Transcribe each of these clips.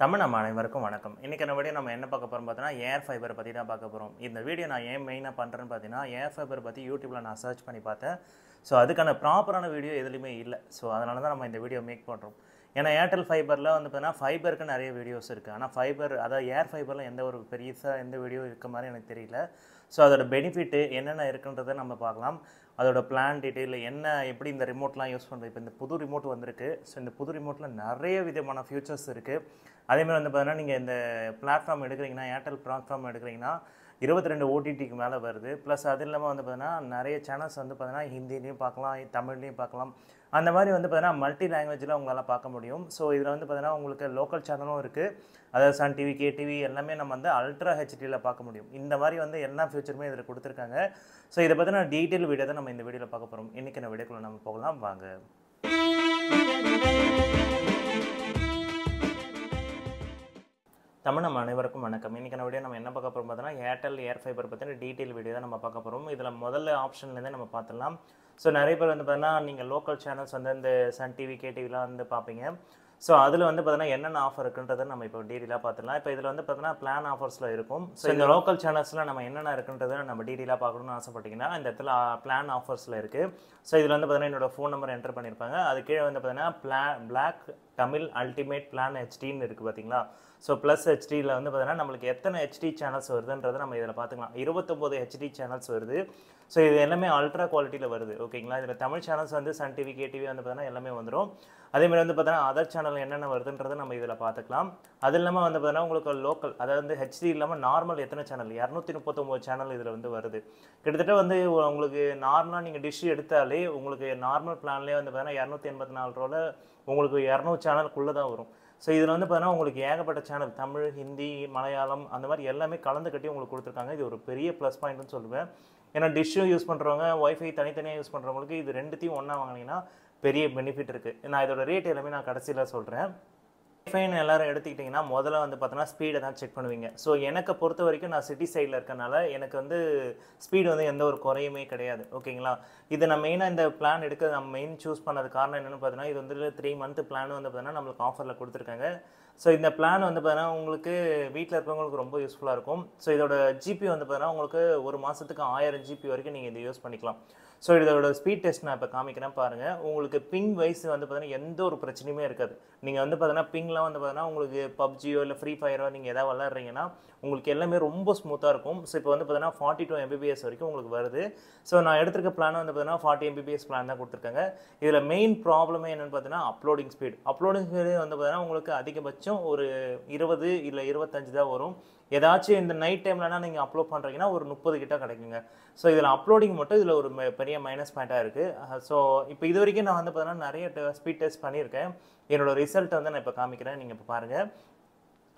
தமிழ் நம்ம அனைவருக்கும் வணக்கம். இன்றைக்கான வீடியோ நம்ம என்ன பார்க்க போகிறோம் பார்த்தீங்கன்னா, ஏர் ஃபைபர் பற்றி தான் பார்க்க போகிறோம். இந்த வீடியோ நான் ஏன் மெயினாக பண்ணுறேன்னு பார்த்தீங்கன்னா, ஏர் ஃபைபர் பற்றி யூடியூப்பில் நான் சர்ச் பண்ணி பார்த்தேன். ஸோ அதுக்கான ப்ராப்பரான வீடியோ எதுலையுமே இல்லை. ஸோ அதனால தான் நம்ம இந்த வீடியோ மேக் பண்ணுறோம். ஏன்னா ஏர்டெல் ஃபைபரில் வந்து பார்த்தீங்கன்னா ஃபைபருக்கு நிறைய வீடியோஸ் இருக்குது. ஆனால் ஃபைபர் அதாவது ஏர் ஃபைபரில் எந்த ஒரு பெருசாக எந்த வீடியோ இருக்க மாதிரி எனக்கு தெரியல. ஸோ அதோட பெனிஃபிட்டு என்னென்ன இருக்குன்றதை நம்ம பார்க்கலாம். அதோட பிளான் டீட்டெயில் என்ன, எப்படி இந்த ரிமோட்லாம் யூஸ் பண்ணுறது. இப்போ இந்த புது ரிமோட் வந்திருக்கு. ஸோ இந்த புது ரிமோட்டில் நிறைய விதமான ஃபியூச்சர்ஸ் இருக்குது. அதேமாதிரி வந்து பார்த்தீங்கன்னா நீங்கள் இந்த பிளாட்ஃபார்ம் எடுக்கிறீங்கன்னா, ஏர்டெல் பிளாட்ஃபார்ம் எடுக்கிறீங்கன்னா 22 ஓடிடிக்கு மேலே வருது. ப்ளஸ் அது இல்லாமல் வந்து பார்த்தீங்கன்னா நிறைய சேனல்ஸ் வந்து பார்த்தீங்கன்னா ஹிந்திலையும் பார்க்கலாம், தமிழ்லையும் பார்க்கலாம். அந்த மாதிரி வந்து பார்த்தீங்கன்னா மல்டி லாங்குவேஜில் உங்களால் பார்க்க முடியும். ஸோ இதில் வந்து பார்த்தீங்கன்னா உங்களுக்கு லோக்கல் சேனலும் இருக்குது. அதாவது சன் டிவி, கேடிவி எல்லாமே நம்ம வந்து அல்ட்ரா ஹெச்டியில் பார்க்க முடியும். இந்த மாதிரி வந்து எல்லா ஃபியூச்சருமே இதில் கொடுத்துருக்காங்க. ஸோ இதை பற்றின டீட்டெயில் வீடியோ தான் நம்ம இந்த வீடியோவில் பார்க்க போகிறோம். இன்றைக்கி இந்த வீடியோக்குள்ளே நம்ம போகலாம் வாங்க. தமிழ் நம்ம அனைவருக்கும் வணக்கம். இன்றைக்கான வீடியோ நம்ம என்ன பார்க்க போகிறோம் பார்த்தீங்கன்னா, ஏர்டெல் ஏர் ஃபைபர் பற்றின டீட்டெயில் வீடியோ தான் நம்ம பார்க்க போகிறோம். இதில் முதல்ல ஆப்ஷன்லேருந்தே நம்ம பார்த்துடலாம். ஸோ நிறைய பேர் வந்து பார்த்தீங்கன்னா நீங்கள் லோக்கல் சேனல்ஸ் வந்து இந்த சன் டிவி, கேடிவிலாம் வந்து பார்ப்பீங்க. ஸோ அதில் வந்து பார்த்தீங்கன்னா என்னென்ன ஆஃபர் இருக்குன்றதை நம்ம இப்போ டீட்டெயிலாக பார்த்துடலாம். இப்போ இதில் வந்து பார்த்தீங்கன்னா பிளான் ஆஃபர்ஸில் இருக்கும். ஸோ இந்த லோக்கல் சேனல்ஸில் நம்ம என்னென்ன இருக்குன்றதை நம்ம டீட்டெயிலாக பார்க்கணும்னு ஆசைப்பட்டீங்கன்னா இந்த இடத்துல பிளான் ஆஃபர்ஸில் இருக்குது. ஸோ இதில் வந்து பார்த்தீங்கன்னா என்னோட ஃபோன் நம்பர் என்டர் பண்ணியிருப்பாங்க. அது கீழே வந்து பார்த்தீங்கன்னா பிளாக் தமிழ் அல்டிமேட் பிளான் ஹெச்டின்னு இருக்குது பார்த்தீங்களா. ஸோ ப்ளஸ் ஹெச்டியில் வந்து பார்த்தீங்கன்னா நம்மளுக்கு எத்தனை ஹெச்டி சேனல்ஸ் வருதுன்றதை நம்ம இதில் பார்த்துக்கலாம். 29 ஹெச்டி சேனல்ஸ் வருது. ஸோ இது எல்லாமே அல்ட்ரா குவாலிட்டியில் வருது. ஓகேங்களா. இதில் தமிழ் சேனல்ஸ் வந்து சன் டிவி, கேடிவி வந்து பார்த்தீங்கன்னா எல்லாமே வந்துடும். அதேமாதிரி வந்து பார்த்தீங்கன்னா அதர் சேனல் என்னென்ன வருதுன்றதை நம்ம இதில் பார்த்துக்கலாம். அது இல்லாமல் வந்து பார்த்தீங்கன்னா உங்களுக்கு லோக்கல் அதாவது ஹெச்டி இல்லாமல் நார்மல் எத்தனை சேனல் 239 சேனல் இதில் வந்து வருது. கிட்டத்தட்ட வந்து உங்களுக்கு நார்மலாக நீங்கள் டிஷ் எடுத்தாலே உங்களுக்கு நார்மல் பிளான்லேயே வந்து பார்த்தீங்கன்னா 284 ரூபாவில் உங்களுக்கு 200 சேனலுக்குள்ளே தான் வரும். ஸோ இதில் வந்து பார்த்தீங்கன்னா உங்களுக்கு ஏகப்பட்ட சேனல் தமிழ், ஹிந்தி, மலையாளம் அந்த மாதிரி எல்லாமே கலந்து கட்டி உங்களுக்கு கொடுத்துருக்காங்க. இது ஒரு பெரிய ப்ளஸ் பாயிண்ட்னு சொல்லுவேன். ஏன்னா டிஷ்ஷும் யூஸ் பண்ணுறவங்க, ஒய்ஃபை தனித்தனியாக யூஸ் பண்ணுறவங்களுக்கு இது ரெண்டுத்தையும் ஒன்றா வாங்கினீங்கன்னா பெரிய பெனிஃபிட் இருக்குது. நான் இதோட ரேட் எல்லாமே நான் கடைசியில் சொல்கிறேன். ஒய்ஃபைன்னு எல்லாரும் எடுத்துக்கிட்டிங்கன்னா முதல்ல வந்து பார்த்தோன்னா ஸ்பீடை தான் செக் பண்ணுவீங்க. ஸோ எனக்கு பொறுத்த வரைக்கும் நான் சிட்டி சைடில் இருக்கனால எனக்கு வந்து ஸ்பீடு வந்து எந்த ஒரு குறையுமே கிடையாது. ஓகேங்களா. இது நான் மெயினாக இந்த பிளான் எடுக்க நம்ம மெயின் சூஸ் பண்ணது காரணம் என்னென்னு பார்த்தீங்கன்னா, இது வந்து 3 மந்த் பிளான் வந்து பார்த்தீங்கன்னா நம்மளுக்கு ஆஃபரில் கொடுத்துருக்காங்க. ஸோ இந்த பிளான் வந்து பார்த்தீங்கன்னா உங்களுக்கு வீட்டில் இருக்கவங்களுக்கு ரொம்ப யூஸ்ஃபுல்லாக இருக்கும். ஸோ இதோட ஜிபி வந்து பார்த்தீங்கன்னா உங்களுக்கு ஒரு மாதத்துக்கு 1000 ஜிபி வரைக்கும் நீங்கள் இதை யூஸ் பண்ணிக்கலாம். ஸோ இதோட ஸ்பீட் டெஸ்ட் நான் இப்போ காமிக்கிறேன் பாருங்கள். உங்களுக்கு பிங் வைஸ் வந்து பார்த்தீங்கன்னா எந்த ஒரு பிரச்சனையுமே இருக்காது. நீங்கள் வந்து பார்த்தீங்கன்னா பிங்லாம் வந்து பார்த்தீங்கன்னா உங்களுக்கு பப்ஜியோ இல்லை ஃப்ரீ ஃபயரோ நீங்கள் எதாவது விளாட்றீங்கன்னா உங்களுக்கு எல்லாமே ரொம்ப ஸ்மூத்தாக இருக்கும். ஸோ இப்போ வந்து பார்த்தீங்கன்னா 42 MBPS வரைக்கும் உங்களுக்கு வருது. ஸோ நான் எடுத்துருக்க பிளான் வந்து பார்த்தீங்கன்னா 40 MBPS பிளான் தான் கொடுத்துருக்காங்க. இதில் மெயின் ப்ராப்ளமே என்னென்னு பார்த்தீங்கன்னா அப்லோடிங் ஸ்பீடு வந்து பார்த்தீங்கன்னா உங்களுக்கு அதிகபட்சம் ஒரு 20 இல்லை 25 தான் வரும். ஏதாச்சும் இந்த நைட் டைம்லனா நீங்கள் அப்லோட் பண்ணுறீங்கன்னா ஒரு 30 கிட்ட கிடைக்குங்க. ஸோ இதில் அப்லோடிங் மட்டும் இதில் ஒரு பெரிய மைனஸ் பாயிண்ட்டாக இருக்குது. ஸோ இப்போ இது வரைக்கும் நான் வந்து பார்த்தீங்கன்னா நிறைய ஸ்பீட் டெஸ்ட் பண்ணியிருக்கேன். என்னோடய ரிசல்ட் வந்து நான் இப்போ காமிக்கிறேன். நீங்கள் இப்போ பாருங்கள்.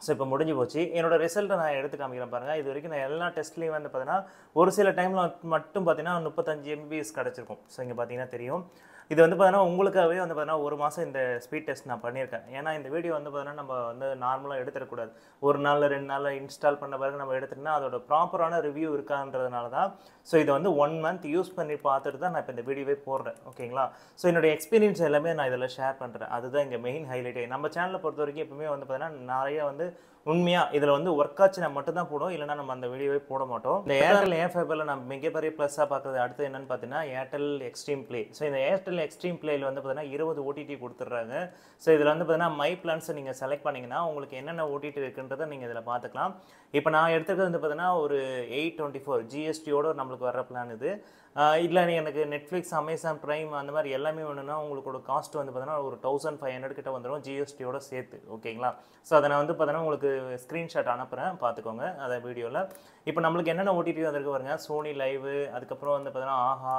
ஸோ இப்போ முடிஞ்சு போச்சு. என்னோடய ரிசல்ட்டை நான் எடுத்து காமிக்கிறேன் பாருங்கள். இது வரைக்கும் நான் எல்லா டெஸ்ட்லேயும் வந்து பார்த்தீங்கன்னா ஒரு சில டைமில் மட்டும் பார்த்தீங்கன்னா 35 MBPS கிடச்சிருக்கும். ஸோ இங்கே பார்த்தீங்கன்னா தெரியும். இது வந்து பார்த்தீங்கன்னா உங்களுக்காகவே வந்து பார்த்தீங்கன்னா ஒரு மாதம் இந்த ஸ்பீட் டெஸ்ட் நான் பண்ணியிருக்கேன். ஏன்னா இந்த வீடியோ வந்து பார்த்தீங்கன்னா நம்ம வந்து நார்மலாக எடுத்துடக்கூடாது. ஒரு நாள் 2 நாளில் இன்ஸ்டால் பண்ண பிறகு நம்ம எடுத்துட்டோம்னா அதோட ப்ராப்பரான ரிவ்யூ இருக்கான்றதுனால தான். ஸோ இதை வந்து 1 மந்த் யூஸ் பண்ணி பார்த்துட்டு தான் நான் இப்போ இந்த வீடியோவே போடுறேன். ஓகேங்களா. ஸோ என்னோட எக்ஸ்பீரியன்ஸ் எல்லாமே நான் இதில் ஷேர் பண்ணுறேன். அதுதான் இங்கே மெயின் ஹைலைட்டே. நம்ம சேனலை பொறுத்த வரைக்கும் எப்பவுமே வந்து பார்த்தீங்கன்னா நிறைய வந்து உண்மையாக இதில் வந்து ஒர்க் ஆச்சுன்னா மட்டும் தான் போடும். இல்லைனா நம்ம அந்த வீடியோவே போட மாட்டோம். இந்த ஏர்டெல் ஏர் ஃபைபரில் நம்ம மிகப்பெரிய ப்ளஸ்ஸாக பார்க்குறது அடுத்து என்னென்னு பார்த்தீங்கன்னா ஏர்டெல் எக்ஸ்ட்ரீம் ப்ளே. ஸோ இந்த ஏர்டெல் எக்ஸ்ட்ரீம் ப்ளேயில் வந்து பார்த்தீங்கன்னா 20 ஓடிடி கொடுத்துட்றாங்க. ஸோ இதில் வந்து பார்த்தீங்கன்னா மை பிளான்ஸை நீங்கள் செலக்ட் பண்ணிங்கன்னா உங்களுக்கு என்னென்ன ஓடிடி இருக்குன்றதை நீங்கள் இதில் பார்த்துக்கலாம். இப்போ நான் எடுத்துக்கிறது வந்து பார்த்தீங்கன்னா ஒரு 824 ஜிஎஸ்டியோட நம்மளுக்கு வர்ற பிளான் இது. இல்லை எனக்கு நெட்ஃப்ளிக்ஸ், அமேசான் ப்ரைம் அந்த மாதிரி எல்லாமே வேணும்னா உங்களோட காஸ்ட் வந்து பார்த்தீங்கன்னா ஒரு 1500 கிட்ட வந்துடும் ஜிஎஸ்டியோட சேர்த்து. ஓகேங்களா. ஸோ அதை நான் வந்து பார்த்தீங்கன்னா உங்களுக்கு ஸ்க்ரீன்ஷாட் அனுப்புகிறேன் பார்த்துக்கோங்க அதை வீடியோவில். இப்போ நம்மளுக்கு என்னென்ன ஓடிடி வந்திருக்கு பாருங்க. சோனி லைவ், அதுக்கப்புறம் வந்து பார்த்தீங்கன்னா ஆஹா.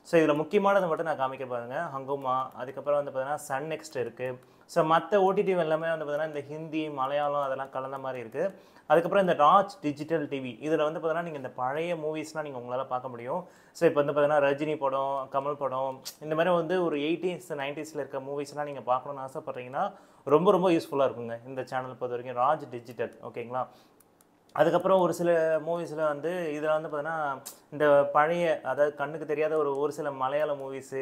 ஸோ இதில் முக்கியமானதை மட்டும் நான் காமிக்க பாருங்கள். ஹங்குமா, அதுக்கப்புறம் வந்து பார்த்தீங்கன்னா சன் நெக்ஸ்ட் இருக்குது. ஸோ மற்ற ஓடிடி எல்லாமே வந்து பார்த்தீங்கன்னா இந்த ஹிந்தி, மலையாளம் அதெல்லாம் கலந்த மாதிரி இருக்குது. அதுக்கப்புறம் இந்த ராஜ் டிஜிட்டல் டிவி இதில் வந்து பார்த்தீங்கன்னா நீங்கள் இந்த பழைய மூவிஸ்லாம் நீங்கள் உங்களால் பார்க்க முடியும். ஸோ இப்போ வந்து பார்த்தீங்கன்னா ரஜினி படம், கமல் படம் இந்த மாதிரி வந்து ஒரு 80s 90s இருக்க மூவிஸ்லாம் நீங்கள் பார்க்கணுன்னு ஆசைப்பட்றீங்கன்னா ரொம்ப ரொம்ப யூஸ்ஃபுல்லாக இருக்குங்க இந்த சேனல் பொறுத்த வரைக்கும். ராஜ் டிஜிட்டல். ஓகேங்களா. அதுக்கப்புறம் ஒரு சில மூவிஸில் வந்து இதில் வந்து பார்த்தீங்கன்னா இந்த பழைய அதாவது கண்ணுக்கு தெரியாத ஒரு சில மலையாள மூவிஸு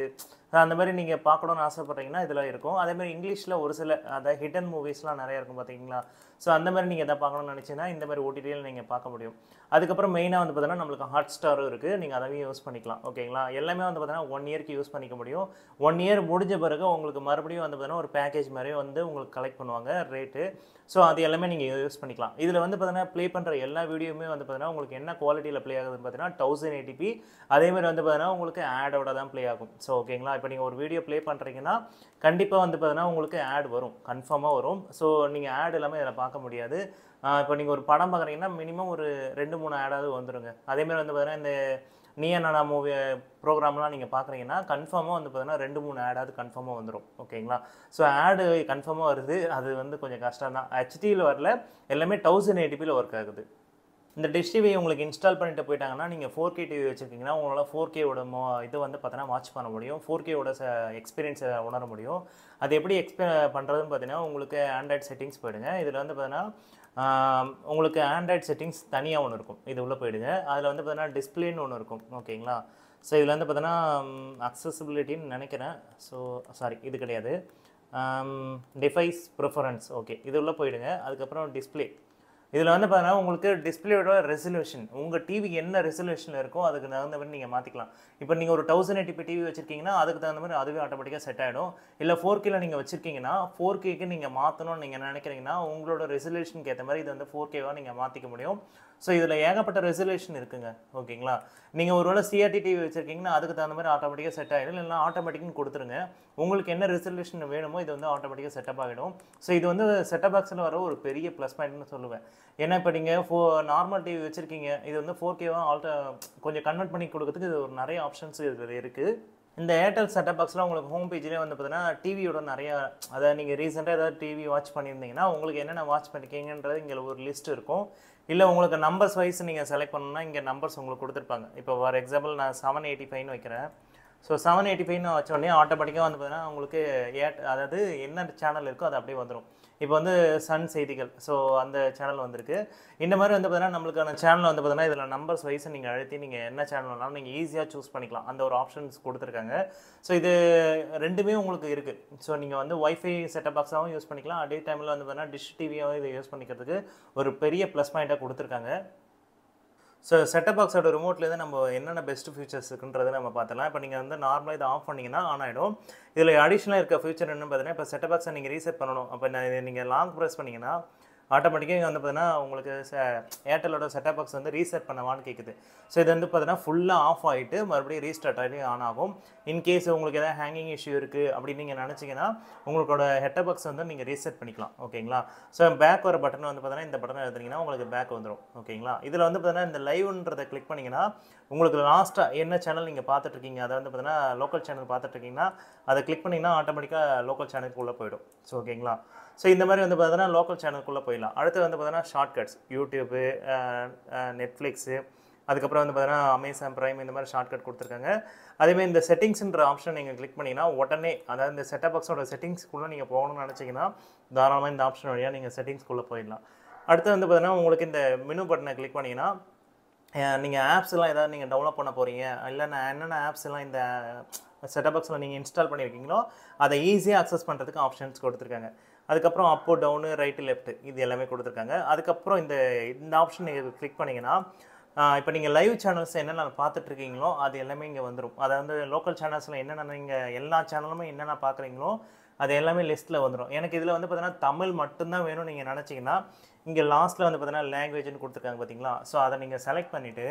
அந்த மாதிரி நீங்கள் பார்க்கணுன்னு ஆசைப்பட்றீங்கன்னா இதில் இருக்கும். அதேமாதிரி இங்கிலீஷில் ஒரு சில அதாவது ஹிடன் மூவிஸ்லாம் நிறையா இருக்கும் பார்த்தீங்களா. ஸோ அந்த மாதிரி நீங்கள் எதாவது பார்க்கணும்னு நினச்சிங்கன்னா இந்த மாதிரி ஓடிடியில் நீங்கள் பார்க்க முடியும். அதுக்கப்புறம் மெயினாக வந்து பார்த்தீங்கன்னா நம்மளுக்கு ஹாட் ஸ்டாரும் இருக்குது, நீங்கள் அதையும் யூஸ் பண்ணிக்கலாம். ஓகேங்களா. எல்லாமே வந்து பார்த்தீங்கன்னா 1 இயர்க்கு யூஸ் பண்ணிக்க முடியும். 1 இயர் முடிஞ்ச பிறகு உங்களுக்கு மறுபடியும் வந்து பார்த்தீங்கன்னா ஒரு பேக்கேஜ் மாதிரி வந்து உங்களுக்கு கலெக்ட் பண்ணுவாங்க ரேட்டு. ஸோ அது எல்லாமே நீங்கள் யூஸ் பண்ணிக்கலாம். இதில் வந்து பார்த்தீங்கன்னா ப்ளே பண்ணுற எல்லா வீடியோவுமே வந்து பார்த்தீங்கன்னா உங்களுக்கு என்ன குவாலிட்டியில் ப்ளே ஆகுதுன்னு பார்த்தீங்கன்னா 1080p. அதேமாதிரி வந்து பார்த்தீங்கன்னா உங்களுக்கு ஆடோட தான் ப்ளே ஆகும். ஸோ ஓகேங்களா. இப்போ நீங்கள் ஒரு வீடியோ ப்ளே பண்ணுறீங்கன்னா கண்டிப்பாக வந்து பார்த்தீங்கன்னா உங்களுக்கு ஆட் வரும், கன்ஃபார்மாக வரும். ஸோ நீங்கள் ஆட் எல்லாமே இதில் பார்க்க முடியாது. இப்போ நீங்கள் ஒரு படம் பார்க்குறீங்கன்னா மினிமம் ஒரு 2-3 ஆடாவது வந்துடுங்க. அதேமாதிரி வந்து பார்த்தீங்கன்னா இந்த நீயா நானா மூவி ப்ரோக்ராம்லாம் நீங்கள் பார்க்குறீங்கன்னா கன்ஃபார்மாக வந்து பார்த்தீங்கன்னா 2-3 ஆடாவது கன்ஃபார்மாக வந்துடும். ஓகேங்களா. ஸோ ஆடு கன்ஃபார்மாக வருது, அது வந்து கொஞ்சம் கஷ்டம் தான். ஹெச்டியில் வரல, எல்லாமே 1080pயில் ஒர்க் ஆகுது. இந்த டிஷ் டிவி உங்களுக்கு இன்ஸ்டால் பண்ணிட்டு போயிட்டாங்கன்னா நீங்கள் 4K டிவி வச்சுருக்கீங்கன்னா உங்களால் 4Kவோட இது வந்து பார்த்தீங்கன்னா வாட்ச் பண்ண முடியும். 4Kவோட எக்ஸ்பீரியன்ஸை உணர முடியும். அது எப்படி பண்ணுறதுன்னு பார்த்தீங்கன்னா உங்களுக்கு ஆண்ட்ராய்ட் செட்டிங்ஸ் போயிடுங்க. இதில் வந்து பார்த்தீங்கன்னா உங்களுக்கு ஆண்ட்ராய்ட் செட்டிங்ஸ் தனியாக ஒன்று இருக்கும், இது உள்ளே போயிடுங்க. அதில் வந்து பார்த்தீங்கன்னா டிஸ்பிளேன்னு ஒன்று இருக்கும். ஓகேங்களா. ஸோ இதில் வந்து பார்த்தீங்கன்னா அக்சசிபிலிட்டின்னு நினைக்கிறேன். ஸோ சாரி, இது கிடையாது. டிவைஸ் ப்ரிஃபரன்ஸ், ஓகே, இது உள்ளே போயிடுங்க. அதுக்கப்புறம் டிஸ்பிளே. இதில் வந்து பார்த்தீங்கன்னா உங்களுக்கு டிஸ்பிளேயோட ரெசல்யூஷன் உங்கள் டிவிக்கு என்ன ரெசல்யூஷன் இருக்கோ அதுக்கு தகுந்த மாதிரி நீங்கள் மாற்றிக்கலாம். இப்போ நீங்கள் ஒரு 1080p டிவி வச்சுருக்கீங்கன்னா அதுக்கு தகுந்த மாதிரி அதுவே ஆட்டோமேட்டிக்காக செட் ஆகிடும். இல்லை 4Kல நீங்கள் வச்சுருக்கீங்கன்னா 4Kக்கு நீங்கள் மாற்றணும்னு நீங்கள் நினைக்கிறீங்கன்னா உங்களோட ரெசல்யூஷனுக்கு ஏற்ற மாதிரி இது வந்து 4Kவாக நீங்கள் மாற்றிக்க முடியும். ஸோ இதில் ஏகப்பட்ட ரெசல்யூஷன் இருக்குங்க. ஓகேங்களா. நீங்கள் ஒருவேளை சிஆர்டி டிவி வச்சுருக்கீங்கன்னா அதுக்கு தகுந்த மாதிரி ஆட்டோமேட்டிக்காக செட் ஆகிடும். இல்லைன்னா ஆட்டோமேட்டிக்னு கொடுத்துருங்க. உங்களுக்கு என்ன ரெசல்யூஷன் வேணுமோ இது வந்து ஆட்டோமேட்டிக்காக செட்டப் ஆகிடும். ஸோ இது வந்து செட்டப் பாக்ஸில் வர ஒரு பெரிய ப்ளஸ் பாயிண்ட்னு சொல்லுவேன். ஏன்னா இப்போ நீங்கள் நார்மல் டிவி வச்சுருக்கீங்க, இது வந்து 4Kவாக கொஞ்சம் கன்வெர்ட் பண்ணி கொடுக்கறதுக்கு இது ஒரு நிறைய ஆப்ஷன்ஸ் இதில் இருக்குது. இந்த ஏர்டெல் செட்டப் பாக்ஸில் உங்களுக்கு ஹோம் பேஜ்லேயே வந்து பார்த்தீங்கன்னா டிவியோட நிறையா, அதாவது நீங்கள் ரீசெண்டாக ஏதாவது டிவி வாட்ச் பண்ணியிருந்தீங்கன்னா உங்களுக்கு என்னென்ன வாட்ச் பண்ணிருக்கீங்கன்றது இங்கே ஒரு லிஸ்ட் இருக்கும். இல்லை உங்களுக்கு நம்பர்ஸ் வைஸ் நீங்கள் செலக்ட் பண்ணணும்னா இங்கே நம்பர்ஸ் உங்களுக்கு கொடுத்துருப்பாங்க. இப்போ ஃபார் எக்ஸாம்பிள் நான் 785ன்னு வைக்கிறேன். ஸோ 785ன்னு வச்சோடனே ஆட்டோமேட்டிக்காக வந்து பார்த்தீங்கன்னா உங்களுக்கு அதாவது என்ன சேனல் இருக்கோ அது அப்படியே வந்துடும். இப்போ வந்து சன் செய்திகள், ஸோ அந்த சேனல் வந்திருக்கு. இந்த மாதிரி வந்து பார்த்தீங்கன்னா நம்மளுக்கான சேனல் வந்து பார்த்தீங்கன்னா இதில் நம்பர்ஸ் வைஸ் நீங்கள் அழுத்தி நீங்கள் என்ன சேனல் வேணாலும் நீங்கள் ஈஸியாக சூஸ் பண்ணிக்கலாம். அந்த ஒரு ஆப்ஷன்ஸ் கொடுத்துருக்காங்க. ஸோ இது ரெண்டுமே உங்களுக்கு இருக்குது. ஸோ நீங்கள் வந்து ஒய்ஃபை செட்டப் பாக்ஸாகவும் யூஸ் பண்ணிக்கலாம், அதே டைமில் வந்து பார்த்தீங்கன்னா டிஷ் டிவியாகவும் இதை யூஸ் பண்ணிக்கிறதுக்கு ஒரு பெரிய ப்ளஸ் பாயிண்ட்டாக கொடுத்துருக்காங்க. ஸோ செட்டப் பாக்ஸோட ரிமோட்லேருந்து நம்ம என்னென்ன பெஸ்ட் ஃபீச்சர்ஸ் இருக்குன்றதை நம்ம பார்த்துலாம். இப்போ நீங்கள் வந்து நார்மலாக இதை ஆஃப் பண்ணிங்கன்னா ஆன் ஆகிடும். இதில் அடிஷ்னலாக இருக்க ஃபீச்சர் என்னன்னு பார்த்தீங்கன்னா இப்போ செட்டப் பாக்ஸை நீங்கள் ரீசெட் பண்ணணும். அப்போ நீங்கள் லாங் ப்ரெஸ் பண்ணிங்கன்னா ஆட்டோமேட்டிக்காக வந்து பார்த்தீங்கன்னா உங்களுக்கு ஏர்டெலோட செட்டப் பாக்ஸ் வந்து ரீசெட் பண்ணவான்னு கேட்குது. ஸோ இது வந்து பார்த்தீங்கன்னா ஃபுல்லாக ஆஃப் ஆகிட்டு மறுபடியும் ரீஸ்டார்ட் ஆகி ஆன் ஆகும். இன்கேஸ் உங்களுக்கு எதாவது ஹேங்கிங் இஷ்யூ இருக்குது அப்படின்னு நீங்கள் நினச்சிங்கன்னா உங்களோட ஹெட்டப் பாக்ஸ் வந்து நீங்கள் ரீசெட் பண்ணிக்கலாம். ஓகேங்களா. ஸோ பேக் வர பட்டன் வந்து பார்த்தீங்கன்னா இந்த பட்டன் எடுத்தீங்கன்னா உங்களுக்கு பேக் வந்துடும். ஓகேங்களா. இதில் வந்து பார்த்தீங்கன்னா இந்த லைவ்ன்றதை கிளிக் பண்ணிங்கன்னா உங்களுக்கு லாஸ்ட்டாக என்ன சேனல் நீங்கள் பார்த்துட்ருக்கீங்க, அதை வந்து பார்த்தீங்கன்னா லோக்கல் சேனல் பார்த்துட்ருக்கீங்கன்னா அதை கிளிக் பண்ணிங்கன்னா ஆட்டோமேட்டிக்காக லோக்கல் சேனலுக்குள்ளே போயிடும். ஸோ ஓகேங்களா. ஸோ இந்த மாதிரி வந்து பார்த்தீங்கன்னா லோக்கல் சேனலுக்குள்ளே போயிடலாம். அடுத்து வந்து பார்த்தீங்கன்னா ஷார்ட்கட்ஸ், யூடியூப்பு, நெட்ஃப்ளிக்ஸு, அதுக்கப்புறம் வந்து பார்த்தீங்கன்னா அமேசான் ப்ரைம், இந்த மாதிரி ஷார்ட்கட் கொடுத்துருக்காங்க. அதேமாதிரி இந்த செட்டிங்ஸ்ன்ற ஆப்ஷன் நீங்கள் கிளிக் பண்ணிங்கன்னா உடனே அதாவது இந்த செட்டப் பாக்ஸோட செட்டிங்ஸ்க்குள்ளே நீங்கள் போகணும்னு நினச்சிங்கன்னா தாராளமாக இந்த ஆப்ஷன் வழியாக நீங்கள் செட்டிங்ஸ்க்குள்ளே போயிடலாம். அடுத்து வந்து பார்த்தீங்கன்னா உங்களுக்கு இந்த மெனு பட்டனை கிளிக் பண்ணிங்கன்னா நீங்கள் ஆப்ஸ்லாம் ஏதாவது நீங்கள் டவுன்லோட் பண்ண போகிறீங்க, இல்லை நான் என்னென்ன ஆப்ஸ்லாம் இந்த செட்டப் பாக்ஸில் நீங்கள் இன்ஸ்டால் பண்ணியிருக்கீங்களோ அதை ஈஸியாக அக்சஸ் பண்ணுறதுக்கு ஆப்ஷன்ஸ் கொடுத்துருக்காங்க. அதுக்கப்புறம் அப்போ டவுனு ரைட்டு லெஃப்ட்டு இது எல்லாமே கொடுத்துருக்காங்க. அதுக்கப்புறம் இந்த ஆப்ஷன் நீங்கள் கிளிக் பண்ணிங்கன்னா இப்போ நீங்கள் லைவ் சேனல்ஸ் என்னென்ன பார்த்துட்ருக்கீங்களோ அது எல்லாமே இங்கே வந்துடும். அதாவது லோக்கல் சேனல்ஸில் என்னென்ன நீங்கள் எல்லா சேனலுமே என்னென்ன பார்க்குறீங்களோ அது எல்லாமே லிஸ்ட்டில் வந்துடும். எனக்கு இதில் வந்து பார்த்தீங்கன்னா தமிழ் மட்டும்தான் வேணும்னு நீங்கள் நினச்சிங்கன்னா இங்கே லாஸ்ட்டில் வந்து பார்த்தீங்கன்னா லாங்குவேஜ்னு கொடுத்துருக்காங்க பார்த்தீங்களா. ஸோ அதை நீங்கள் செலக்ட் பண்ணிவிட்டு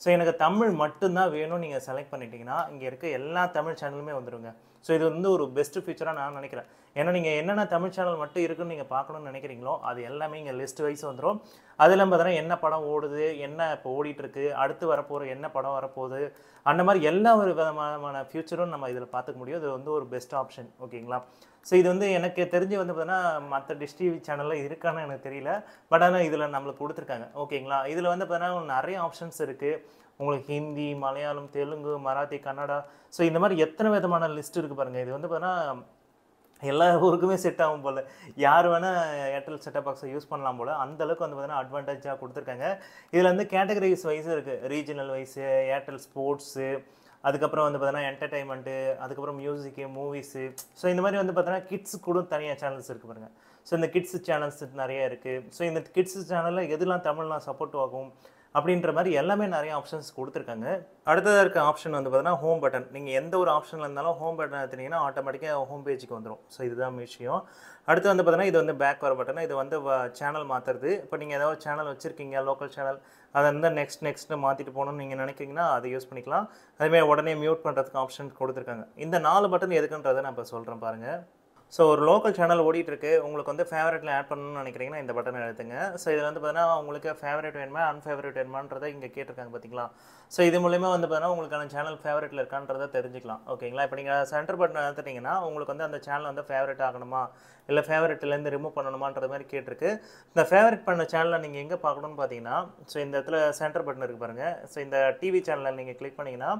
ஸோ எனக்கு தமிழ் மட்டும்தான் வேணும் நீங்கள் செலக்ட் பண்ணிட்டீங்கன்னா இங்கே இருக்க எல்லா தமிழ் சேனலுமே வந்துடுங்க. ஸோ இது வந்து ஒரு பெஸ்ட்டு ஃபீச்சராக நான் நினைக்கிறேன். ஏன்னா நீங்கள் என்னென்ன தமிழ் சேனல் மட்டும் இருக்குன்னு நீங்கள் பார்க்கணுன்னு நினைக்கிறீங்களோ அது எல்லாமே இங்கே லிஸ்ட் வைஸ் வந்துடும். அதெல்லாம் பார்த்தீங்கன்னா என்ன படம் ஓடுது, என்ன இப்போ ஓடிட்டுருக்கு, அடுத்து வரப்போகிற என்ன படம் வரப்போகுது, அந்த மாதிரி எல்லா ஒரு விதமான ஃபியூச்சரும் நம்ம இதில் பார்த்துக்க முடியும். இது வந்து ஒரு பெஸ்ட் ஆப்ஷன். ஓகேங்களா. ஸோ இது வந்து எனக்கு தெரிஞ்சு வந்து பார்த்தீங்கன்னா மற்ற டிஷ் டிவி சேனலில் இருக்கான்னு எனக்கு தெரியல, பட் ஆனால் இதில் நம்மளுக்கு கொடுத்துருக்காங்க. ஓகேங்களா. இதில் வந்து பார்த்தீங்கன்னா நிறைய ஆப்ஷன்ஸ் இருக்குது. உங்களுக்கு ஹிந்தி, மலையாளம், தெலுங்கு, மராத்தி, கன்னடா, ஸோ இந்த மாதிரி எத்தனை விதமான லிஸ்ட் இருக்குது பாருங்கள். இது வந்து பார்த்தீங்கன்னா எல்லா ஊருக்குமே செட் ஆகும் போல். யார் வேணால் ஏர்டெல் செட்டப் பாக்ஸை யூஸ் பண்ணலாம் போல். அந்த அளவுக்கு வந்து பார்த்தீங்கன்னா அட்வான்டேஜாக கொடுத்துருக்காங்க. இதில் வந்து கேட்டகரிஸ் வைஸ் இருக்குது. ரீஜனல் வைஸு, ஏர்டெல் ஸ்போர்ட்ஸு, அதுக்கப்புறம் வந்து பார்த்தீங்கன்னா என்டர்டைன்மெண்ட்டு, அதுக்கப்புறம் மியூசிக்கு, மூவிஸு. ஸோ இந்த மாதிரி வந்து பார்த்தீங்கன்னா கிட்ஸு கூட தனியாக சேனல்ஸ் இருக்குது பாருங்கள். ஸோ இந்த கிட்ஸு சேனல்ஸ் நிறைய இருக்குது. ஸோ இந்த கிட்ஸு சேனலில் எதுலாம் தமிழ்லாம் சப்போர்ட் ஆகும் அப்படின்ற மாதிரி எல்லாமே நிறைய ஆப்ஷன்ஸ் கொடுத்துருக்காங்க. அடுத்ததாக இருக்க ஆப்ஷன் வந்து பார்த்தீங்கன்னா ஹோம் பட்டன். நீங்கள் எந்த ஒரு ஆப்ஷனில் இருந்தாலும் ஹோம் பட்டன் எடுத்தீங்கன்னா ஆட்டோமேட்டிக்காக ஹோம் பேஜுக்கு வந்துடும். ஸோ இதுதான் விஷயம். அடுத்து வந்து பார்த்தீங்கன்னா இது வந்து பேக் வர பட்டன். இது வந்து சேனல் மாற்றுறது. இப்போ நீங்கள் ஏதாவது சேனல் வச்சுருக்கீங்க, லோக்கல் சேனல், அதை வந்து நெக்ஸ்ட்டு மாற்றிட்டு போகணும்னு நீங்கள் நினைக்கிங்கன்னா அதை யூஸ் பண்ணிக்கலாம். அதுமாதிரி உடனே மியூட் பண்ணுறதுக்கு ஆப்ஷன் கொடுத்துருக்காங்க. இந்த 4 பட்டன் எதுக்குன்றதை நான் இப்போ சொல்கிறேன் பாருங்கள். ஸோ ஒரு லோக்கல் சேனல் ஓடிட்டுருக்கு, உங்களுக்கு வந்து ஃபேவரட்டில் ஆட் பண்ணணும்னு நினைக்கிறீங்கன்னா இந்த பட்டன் அழுத்துங்க. ஸோ இதில் வந்து பார்த்தீங்கன்னா உங்களுக்கு ஃபேவரட் வேணுமா அன்ஃபேவரட் வேணுமான்றதை இங்கே கேட்டிருக்காங்க பார்த்தீங்களா. ஸோ இது மூலிமா வந்து பார்த்தீங்கன்னா உங்களுக்கான சேனல் ஃபேவரட்டில் இருக்கான்றதை தெரிஞ்சுக்கலாம். ஓகேங்களா. இப்போ நீங்கள் சென்டர் பட்டன் அழுத்துட்டிங்கன்னா உங்களுக்கு வந்து அந்த சேனல் வந்து ஃபேவரட் ஆகணுமா இல்லை ஃபேவரட்லேருந்து ரிமூவ் பண்ணணுமான்ற மாதிரி கேட்டிருக்கு. இந்த ஃபேவரட் பண்ண சேனலை நீங்கள் எங்கே பார்க்கணும்னு பார்த்தீங்கன்னா, ஸோ இந்த இடத்துல சென்டர் பட்டன் இருக்குது பாருங்கள். ஸோ இந்த டிவி சேனலில் நீங்கள் கிளிக் பண்ணிங்கன்னா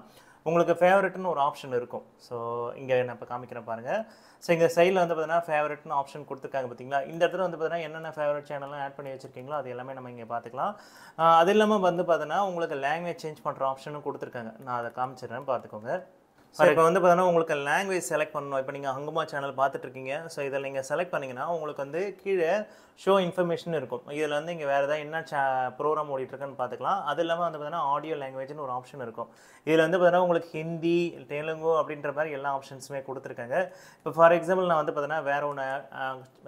உங்களுக்கு ஃபேவரட்னு ஒரு ஆப்ஷன் இருக்கும். ஸோ இங்கே நான் இப்போ காமிக்கிறேன் பாருங்கள். ஸோ இங்கே சைடில் வந்து பார்த்தீங்கன்னா ஃபேவரட்னு ஆப்ஷன் கொடுத்துருக்காங்க பார்த்தீங்களா. இந்த இடத்துல வந்து பார்த்தீங்கன்னா என்னென்ன ஃபேவரட் சேனல்லாம் ஆட் பண்ணி வச்சுருக்கீங்களோ அது எல்லாமே நம்ம இங்கே பார்த்துக்கலாம். அது இல்லாமல் வந்து பார்த்தீங்கன்னா உங்களுக்கு லாங்குவேஜ் சேஞ்ச் பண்ணுற ஆப்ஷனும் கொடுத்துருக்காங்க. நான் அதை காமிச்சிடுறேன், பார்த்துக்கோங்க. ஸோ இப்போ வந்து பார்த்தீங்கன்னா உங்களுக்கு லாங்குவேஜ் செலக்ட் பண்ணணும். இப்போ நீங்கள் ஹங்குமா சேனல் பார்த்துட்ருக்கீங்க. ஸோ இதில் நீங்கள் செலக்ட் பண்ணிங்கன்னா உங்களுக்கு வந்து கீழே ஷோ இன்ஃபர்மேஷன் இருக்கும். இதில் வந்து இங்கே வேறு ஏதாவது என்ன ப்ரோக்ராம் ஓடிட்டுருக்குன்னு பார்த்துக்கலாம். அது இல்லாமல் வந்து பார்த்தீங்கன்னா ஆடியோ லாங்குவேஜ்னு ஒரு ஆப்ஷன் இருக்கும். இதில் வந்து பார்த்தீங்கன்னா உங்களுக்கு ஹிந்தி, தெலுங்கு அப்படின்ற மாதிரி எல்லா ஆப்ஷன்ஸுமே கொடுத்துருக்காங்க. இப்போ ஃபார் எக்ஸாம்பிள் நான் வந்து பார்த்தீங்கன்னா வேறு ஒன்று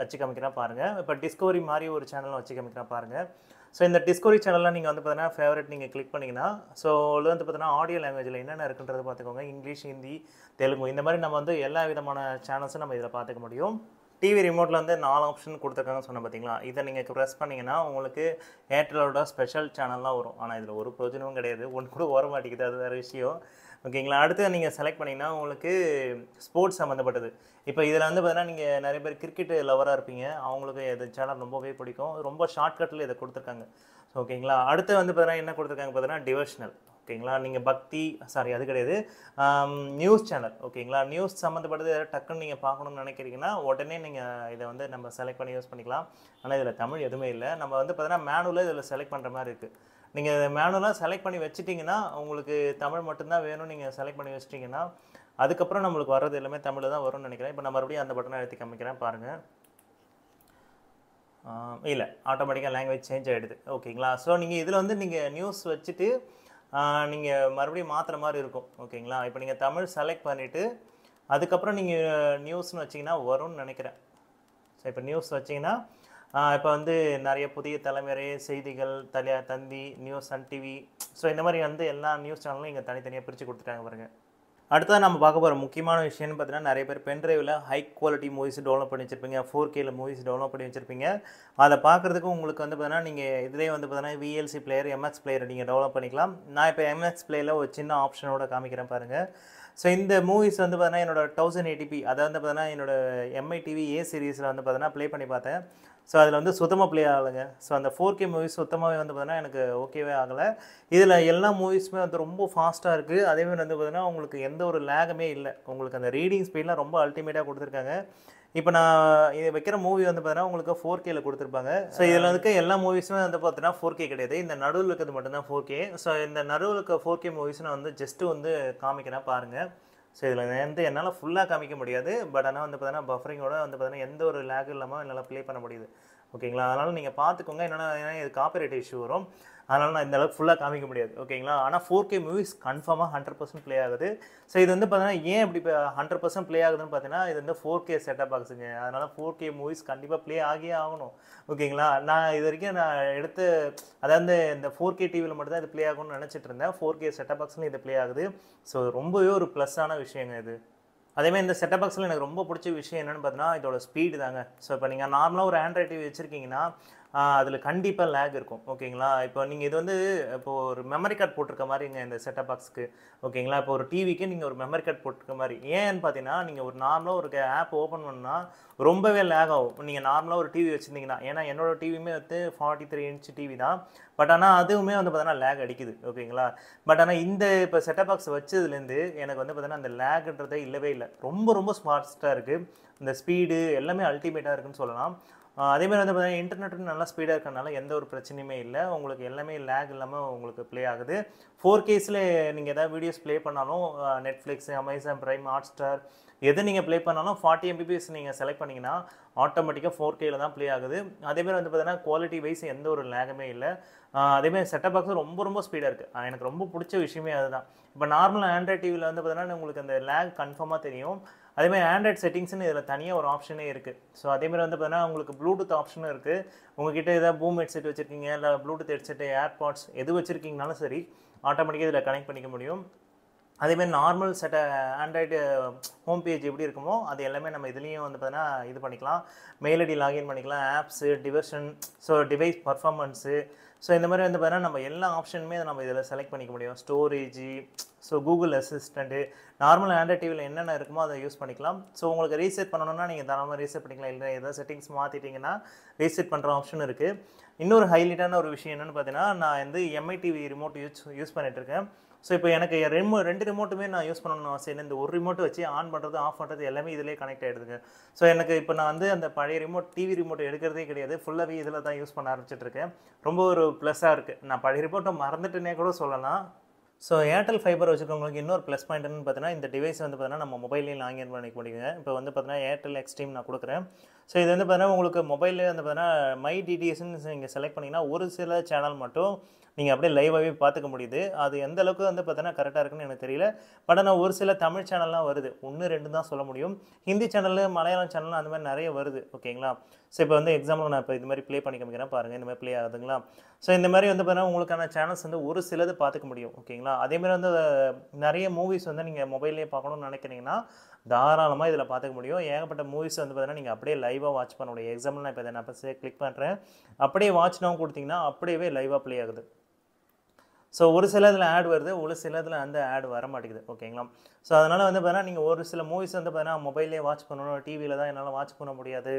வச்சு காமிக்கிறேன் பாருங்கள். இப்போ டிஸ்கவரி மாதிரி ஒரு சேனல் வச்சு காமிக்கிறேன் பாருங்கள். ஸோ இந்த டிஸ்கவரி சேனலில் நீங்கள் வந்து பார்த்தீங்கன்னா ஃபேவரட் நீங்கள் கிளிக் பண்ணிங்கன்னா, ஸோ அதில் வந்து பார்த்தீங்கன்னா ஆடியோ லாங்குவேஜில் என்னென்ன இருக்குன்றது பார்த்துக்கோங்க. இங்கிலீஷ், ஹிந்தி, தெலுங்கு, இந்த மாதிரி நம்ம வந்து எல்லா விதமான சேனல்ஸும் நம்ம இதில் பார்த்துக்க முடியும். டிவி ரிமோட்டில் வந்து 4 ஆப்ஷன் கொடுத்துருக்காங்கன்னு சொன்னேன் பார்த்தீங்களா. இதை நீங்கள் ப்ரெஸ் பண்ணிங்கன்னா உங்களுக்கு ஏர்டெலோட ஸ்பெஷல் சேனல்லாம் வரும். ஆனால் இதில் ஒரு பிரயோஜனமும் கிடையாது, ஒன்று கூட வர மாட்டேங்குது, அது வேறு விஷயம். ஓகேங்களா. அடுத்து நீங்கள் செலக்ட் பண்ணிங்கன்னா உங்களுக்கு ஸ்போர்ட்ஸ் சம்மந்தப்பட்டது. இப்போ இதில் வந்து பார்த்தீங்கன்னா நீங்கள் நிறைய பேர் கிரிக்கெட் லவராக இருப்பீங்க, அவங்களுக்கு இந்த சேனல் ரொம்பவே பிடிக்கும். ரொம்ப ஷார்ட்கட்டில் இதை கொடுத்துருக்காங்க. ஓகேங்களா. அடுத்து வந்து பார்த்தீங்கன்னா என்ன கொடுத்துருக்காங்க பார்த்தீங்கன்னா டிவோஷனல். ஓகேங்களா. நீங்கள் பக்தி, சாரி அது கிடையாது, நியூஸ் சேனல். ஓகேங்களா. நியூஸ் சம்மந்தப்பட்டது டக்குன்னு நீங்கள் பார்க்கணுன்னு நினைக்கிறீங்கன்னா உடனே நீங்கள் இதை வந்து நம்ம செலக்ட் பண்ணி யூஸ் பண்ணிக்கலாம். ஆனால் இதில் தமிழ் எதுவுமே இல்லை. நம்ம வந்து பார்த்தீங்கன்னா மேனுவலாக இதில் செலக்ட் பண்ணுற மாதிரி இருக்குது. நீங்கள் மேனுவலாக செலக்ட் பண்ணி வச்சுட்டிங்கன்னா உங்களுக்கு தமிழ் மட்டும்தான் வேணும். நீங்கள் செலக்ட் பண்ணி வச்சிட்டிங்கன்னா அதுக்கப்புறம் நம்மளுக்கு வர்றது எல்லாமே தமிழ் தான் வரும்னு நினைக்கிறேன். இப்போ நான் மறுபடியும் அந்த பட்டனை அழுத்தி காமிக்கிறேன் பாருங்கள். இல்லை, ஆட்டோமேட்டிக்காக லாங்குவேஜ் சேஞ்ச் ஆகிடுது. ஓகேங்களா. ஸோ நீங்கள் இதில் வந்து நீங்கள் நியூஸ் வச்சுட்டு நீங்கள் மறுபடியும் மாற்றுற மாதிரி இருக்கும். ஓகேங்களா. இப்போ நீங்கள் தமிழ் செலக்ட் பண்ணிவிட்டு அதுக்கப்புறம் நீங்கள் நியூஸ்னு வச்சிங்கன்னா வரும்னு நினைக்கிறேன். ஸோ இப்போ நியூஸ் வச்சிங்கன்னா இப்போ வந்து நிறைய புதிய தலைமுறை செய்திகள், தந்தி, நியூஸ், சன் டிவி, ஸோ இந்த மாதிரி வந்து எல்லா நியூஸ் சேனலும் இங்கே தனித்தனியாக பிரித்து கொடுத்துட்டாங்க பாருங்கள். அடுத்தது நம்ம பார்க்க போகிற முக்கியமான விஷயம்னு பார்த்தீங்கன்னா நிறைய பேர் பென்ட்ரைவில் ஹை குவாலிட்டி மூவிஸ் டெவலப் பண்ணி வச்சுருப்பீங்க, 4Kல மூவிஸ் டெவலப் பண்ணி வச்சுருப்பீங்க. அதை பார்க்குறதுக்கு உங்களுக்கு வந்து பார்த்தீங்கன்னா நீங்கள் இதிலே வந்து பார்த்தீங்கன்னா VLC பிளேயர், MX பிளேயர் நீங்கள் டெவலப் பண்ணிக்கலாம். நான் இப்போ MX பிளேயில் ஒரு சின்ன ஆப்ஷனோட காமிக்கிறேன் பாருங்கள். ஸோ இந்த மூவிஸ் வந்து பார்த்தீங்கன்னா என்னோட 1080p, அதை வந்து பார்த்தீங்கன்னா என்னோட MI TV A சீரீஸில் வந்து பார்த்தீங்கன்னா ப்ளே பண்ணி பார்த்தேன். ஸோ அதில் வந்து சுத்தமாக ப்ளே ஆகலைங்க. ஸோ அந்த 4K மூவிஸ் சுத்தமாகவே வந்து பார்த்தீங்கன்னா எனக்கு ஓகேவே ஆகலை. இதில் எல்லா மூவிஸுமே வந்து ரொம்ப ஃபாஸ்ட்டாக இருக்குது. அதேமாதிரி வந்து பார்த்தீங்கன்னா உங்களுக்கு எந்த ஒரு லேகுமே இல்லை. உங்களுக்கு அந்த ரீடிங் ஸ்பீட்லாம் ரொம்ப அல்டிமேட்டாக கொடுத்துருக்காங்க. இப்போ நான் இது வைக்கிற மூவி வந்து பார்த்தீங்கன்னா உங்களுக்கு 4Kல கொடுத்துருப்பாங்க. ஸோ இதில் இருக்க எல்லா மூவிஸுமே வந்து பார்த்தீங்கன்னா 4K கிடையாது. இந்த நடுவில் இருக்கிறது மட்டும்தான் 4K. ஸோ இந்த நடுவில் இருக்க 4K மூவிஸ் நான் வந்து ஜஸ்ட்டு வந்து காமிக்கிறேன் பாருங்கள். ஸோ இதில் வந்து என்னால் ஃபுல்லாக காமிக்க முடியாது. பட் ஆனால் வந்து பார்த்தீங்கன்னா பஃபரிங்கோட வந்து பார்த்தீங்கன்னா எந்த ஒரு லேக் இல்லாமல் என்னால் ப்ளே பண்ண முடியுது. ஓகேங்களா. அதனால் நீங்கள் பார்த்துக்கோங்க. ஏன்னா இது காப்பிரைட் இஷ்யூ வரும். அதனால் நான் இந்த அளவுக்கு ஃபுல்லாக காமிக்க முடியாது. ஓகேங்களா. ஆனால் 4K மூவிஸ் கன்ஃபார்மாக 100% ப்ளே ஆகுது. ஸோ இது வந்து பார்த்தீங்கன்னா ஏன் இப்படி இப்போ 100% ப்ளே ஆகுதுன்னு பார்த்தீங்கன்னா இது வந்து 4K செட்டப் பாக்ஸுங்க. அதனால் 4K மூவிஸ் கண்டிப்பாக ப்ளே ஆகியே ஆகணும். ஓகேங்களா. நான் இது வரைக்கும் நான் எடுத்து அதாவது இந்த 4K டிவியில் மட்டும்தான் இது ப்ளே ஆகும்னு நினச்சிட்டு இருந்தேன். 4K செட்டப் பாக்ஸ்லையும் இது ப்ளே ஆகுது. ஸோ ரொம்பவே ஒரு ப்ளஸ்ஸான விஷயங்க இது. அதேமாதிரி இந்த செட்டப் பாக்ஸில் எனக்கு ரொம்ப பிடிச்ச விஷயம் என்னென்னு பார்த்தீங்கன்னா இதோட ஸ்பீடு தாங்க. ஸோ இப்போ நீங்கள் நார்மலாக ஒரு ஆண்ட்ராய்ட் டிவி வச்சுருக்கீங்கன்னா அதில் கண்டிப்பாக லேக் இருக்கும். ஓகேங்களா? இப்போ நீங்கள் இது வந்து இப்போ ஒரு மெமரி கார்டு போட்டிருக்க மாதிரிங்க இந்த செட்டப் பாக்ஸ்க்கு. ஓகேங்களா? இப்போ ஒரு டிவிக்கு நீங்கள் ஒரு மெமரி கார்டு போட்டிருக்க மாதிரி. ஏன்னு பார்த்தீங்கன்னா, நீங்கள் ஒரு நார்மலாக ஒரு ஆப் ஓப்பன் பண்ணால் ரொம்பவே லேக் ஆகும். நீங்கள் நார்மலாக ஒரு டிவி வச்சுருந்தீங்கன்னா, ஏன்னா என்னோட டிவியுமே வந்து 43 இன்ச் டிவி தான். பட் ஆனால் அதுவுமே வந்து பார்த்தீங்கன்னா லேக் அடிக்குது. ஓகேங்களா? பட் ஆனால் இந்த இப்போ செட்டப் பாக்ஸ் வச்சதுலேருந்து எனக்கு வந்து பார்த்தீங்கன்னா அந்த லேக்ன்றதே இல்லவே இல்லை. ரொம்ப ரொம்ப ஸ்மார்ட்டாக இருக்குது. இந்த ஸ்பீடு எல்லாமே அல்டிமேட்டாக இருக்குன்னு சொல்லலாம். அதேமாதிரி வந்து பார்த்தீங்கன்னா இன்டர்நெட்டும் நல்லா ஸ்பீடாக இருக்கிறனால எந்த ஒரு பிரச்சனையுமே இல்லை. உங்களுக்கு எல்லாமே லேக் இல்லாமல் உங்களுக்கு ப்ளே ஆகுது. 4Kஸில் நீங்கள் எதாவது வீடியோஸ் ப்ளே பண்ணாலும் நெட்ஃப்ளிக்ஸ், அமேசான் பிரைம், ஹாட்ஸ்டார் எது நீங்கள் ப்ளே பண்ணாலும் 40 mbps நீங்கள் செலக்ட் பண்ணிங்கன்னா ஆட்டோமேட்டிக்காக 4Kல தான் ப்ளே ஆகுது. அதேமாதிரி வந்து பார்த்தீங்கன்னா குவாலிட்டி வைஸ் எந்த ஒரு லேகுமே இல்லை. அதேமாதிரி செட்டப் பாக்ஸும் ரொம்ப ரொம்ப ஸ்பீடாக இருக்குது. எனக்கு ரொம்ப பிடிச்ச விஷயமே அதுதான். இப்போ நார்மல் ஆண்ட்ராய்ட் டிவியில் வந்து பார்த்தீங்கன்னா உங்களுக்கு அந்த லேக் கன்ஃபார்மாக தெரியும். அதேமாதிரி ஆண்ட்ராய்ட் செட்டிங்ஸ்னு இதில் தனியாக ஒரு ஆப்ஷனே இருக்குது. ஸோ அதேமாதிரி வந்து பார்த்தீங்கன்னா உங்களுக்கு ப்ளூடூத் ஆப்ஷனும் இருக்குது. உங்ககிட்ட ஏதாவது பூம் ஹெட்செட் வச்சுருக்கீங்க, இல்லை ப்ளூடூத் ஹெட்செட்டு, ஏர்பாட்ஸ் எது வச்சுருக்கீங்கனாலும் சரி ஆட்டோமேட்டிக்காக இதில் கனெக்ட் பண்ணிக்க முடியும். அதேமாதிரி நார்மல் ஆண்ட்ராய்டு ஹோம் பேஜ் எப்படி இருக்குமோ அது எல்லாமே நம்ம இதுலேயும் வந்து பார்த்தீங்கன்னா இது பண்ணிக்கலாம். மெயில் ஐடி லாகின் பண்ணிக்கலாம், apps, diversion, so device performance, so இந்த மாதிரி வந்து பார்த்தீங்கன்னா நம்ம எல்லா ஆப்ஷனுமே நம்ம இதில் செலக்ட் பண்ணிக்க முடியும். ஸ்டோரேஜி, so Google assistant, normal Android டிவியில் என்னென்ன இருக்குமோ அதை யூஸ் பண்ணிக்கலாம். ஸோ உங்களுக்கு ரீசெட் பண்ணணும்னா நீங்கள் தாராளமாக ரீசெட் பண்ணிக்கலாம். இல்லை ஏதாவது செட்டிங்ஸ் மாற்றிட்டிங்கன்னா ரீசெட் பண்ணுற ஆப்ஷன் இருக்குது. இன்னொரு ஹைலைட்டான ஒரு விஷயம் என்னென்னு பார்த்தீங்கன்னா, நான் வந்து எம்ஐ டிவி ரிமோட் யூஸ் பண்ணிகிட்ருக்கேன். ஸோ இப்போ எனக்கு ரெண்டு ரிமோட்டுமே நான் யூஸ் பண்ணணும்னு அவசியம் இல்லை. இந்த ஒரு ரிமோட் வச்சு ஆன் பண்ணுறது, ஆஃப் பண்ணுறது எல்லாமே இதிலே கனெக்ட் ஆகிடுதுங்க. ஸோ எனக்கு இப்போ நான் வந்து அந்த பழைய டிவி ரிமோட் எடுக்கிறதே கிடையாது. ஃபுல்லாகவே இதில் தான் யூஸ் பண்ண ஆரம்பிச்சிட்ருக்கேன். ரொம்ப ஒரு ப்ளஸ்ஸாக இருக்குது. நான் பழைய ரிமோட்டை மறந்துட்டுனே கூட சொல்லலாம். ஸோ ஏர்டெல் ஃபைபர் வச்சுருக்கவங்களுக்கு இன்னொரு ப்ளஸ் பாயிண்ட்னு பார்த்தீங்கன்னா, இந்த டிவைஸ் வந்து பார்த்தீங்கன்னா நம்ம மொபைல்லேயும் லாகின் பண்ணிக்க முடியுங்க. இப்போ வந்து பார்த்தீங்கன்னா ஏர்டெல் எக்ஸ்ட்ரீம் நான் கொடுக்குறேன். ஸோ இது வந்து பார்த்தீங்கன்னா உங்களுக்கு மொபைல்லே வந்து பார்த்தீங்கன்னா மை டிடிஎஸ்ன்னு நீங்கள் செலக்ட் பண்ணிங்கன்னா ஒரு சில சேனல் மட்டும் நீங்கள் அப்படியே லைவாகவே பார்த்துக்க முடியுது. அது எந்த அளவுக்கு வந்து பார்த்தீங்கன்னா கரெக்டாக இருக்குன்னு எனக்கு தெரியல. பட் ஆனால் ஒரு சில தமிழ் சேனல்லாம் வருது. 1, 2 தான் சொல்ல முடியும். ஹிந்தி சேனலு, மலையாளம் சேனல் அந்த மாதிரி நிறைய வருது. ஓகேங்களா? ஸோ இப்போ வந்து எக்ஸாம்பிள் நான் இப்போ இது மாதிரி ப்ளே பண்ணி காமிக்கிறேன் பாருங்கள். இந்த மாதிரி ப்ளே ஆகுதுங்களா? ஸோ இந்த மாதிரி வந்து பார்த்தீங்கன்னா உங்களுக்கான சேனல்ஸ் வந்து ஒரு சிலது பார்த்துக்க முடியும். ஓகேங்களா? அதேமாதிரி வந்து நிறைய மூவிஸ் வந்து நீங்கள் மொபைல்லேயே பார்க்கணும்னு நினைக்கிறீங்கன்னா தாராளமாக இதில் பார்த்துக்க முடியும். ஏகப்பட்ட மூவிஸ் வந்து பார்த்தீங்கன்னா நீங்கள் அப்படியே லைவாக வாட்ச் பண்ண முடியும். எக்ஸாம்பிள் நான் இப்போ இதை நான் கிளிக் பண்ணுறேன். அப்படியே வாட்ச் நவ் கொடுத்தீங்கன்னா அப்படியே லைவாக ப்ளே ஆகுது. ஸோ ஒரு சில இதில் ஆட் வருது, ஒரு சில இதில் அந்த ஆட் வர மாட்டேங்குது. ஓகேங்களா? ஸோ அதனால் வந்து பார்த்தீங்கன்னா நீங்கள் ஒரு சில மூவிஸ் வந்து பார்த்தீங்கன்னா மொபைல்லே வாட்ச் பண்ணணும், டிவியில் தான் என்னால் வாட்ச் பண்ண முடியாது.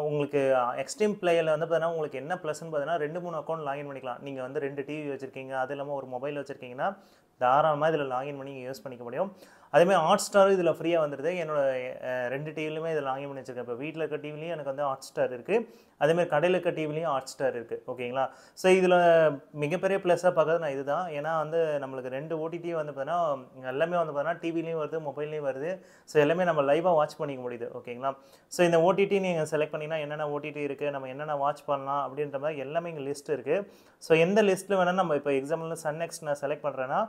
உங்களுக்கு எக்ஸ்ட்ரீம் பிளேயில் வந்து பார்த்தீங்கன்னா உங்களுக்கு என்ன ப்ளஸ்ன்னு பார்த்தீங்கன்னா 2, 3 அக்கௌண்ட் லாகின் பண்ணிக்கலாம். நீங்கள் வந்து 2 டிவி வச்சுருக்கீங்க, அது இல்லாமல் ஒரு மொபைல் வச்சுருக்கீங்கன்னா தாராளமாக இதில் லாகின் பண்ணி நீங்கள் யூஸ் பண்ணிக்க முடியும். அதேமாதிரி ஹாட்ஸ்டாரும் இதில் ஃப்ரீயாக வந்துடுது. என்னோட 2 டிவிலையுமே இதில் லாகின் பண்ணி வச்சுருக்கேன். இப்போ வீட்டில் இருக்க டிவிலையும் எனக்கு வந்து ஹாட்ஸ்டார் இருக்குது. அதேமாதிரி கடையில் இருக்க டிவிலையும் ஹாட்ஸ்டார் இருக்குது. ஓகேங்களா? ஸோ இதில் மிகப்பெரிய ப்ளஸ்ஸாக பார்க்குறது நான் இதுதான். ஏன்னா வந்து நம்மளுக்கு 2 ஓடிடியும் வந்து பார்த்தீங்கன்னா எல்லாமே வந்து பார்த்தீங்கன்னா டிவிலையும் வருது, மொபைல்லையும் வருது. ஸோ எல்லாமே நம்ம லைவாக வாட்ச் பண்ணிக்க முடியுது. ஓகேங்களா? ஸோ இந்த ஓடிடி நீங்கள் செலக்ட் பண்ணிங்கன்னா என்னென்ன ஓடிடி இருக்குது, நம்ம என்னென்ன வாட்ச் பண்ணலாம் அப்படின்ற மாதிரி எல்லாமே இங்கே லிஸ்ட் இருக்குது. ஸோ எந்த லிஸ்ட்டில் வேணால் நம்ம இப்போ எக்ஸாம்பிள் சன் நெக்ஸ்ட் நான் செலக்ட் பண்ணுறேன்னா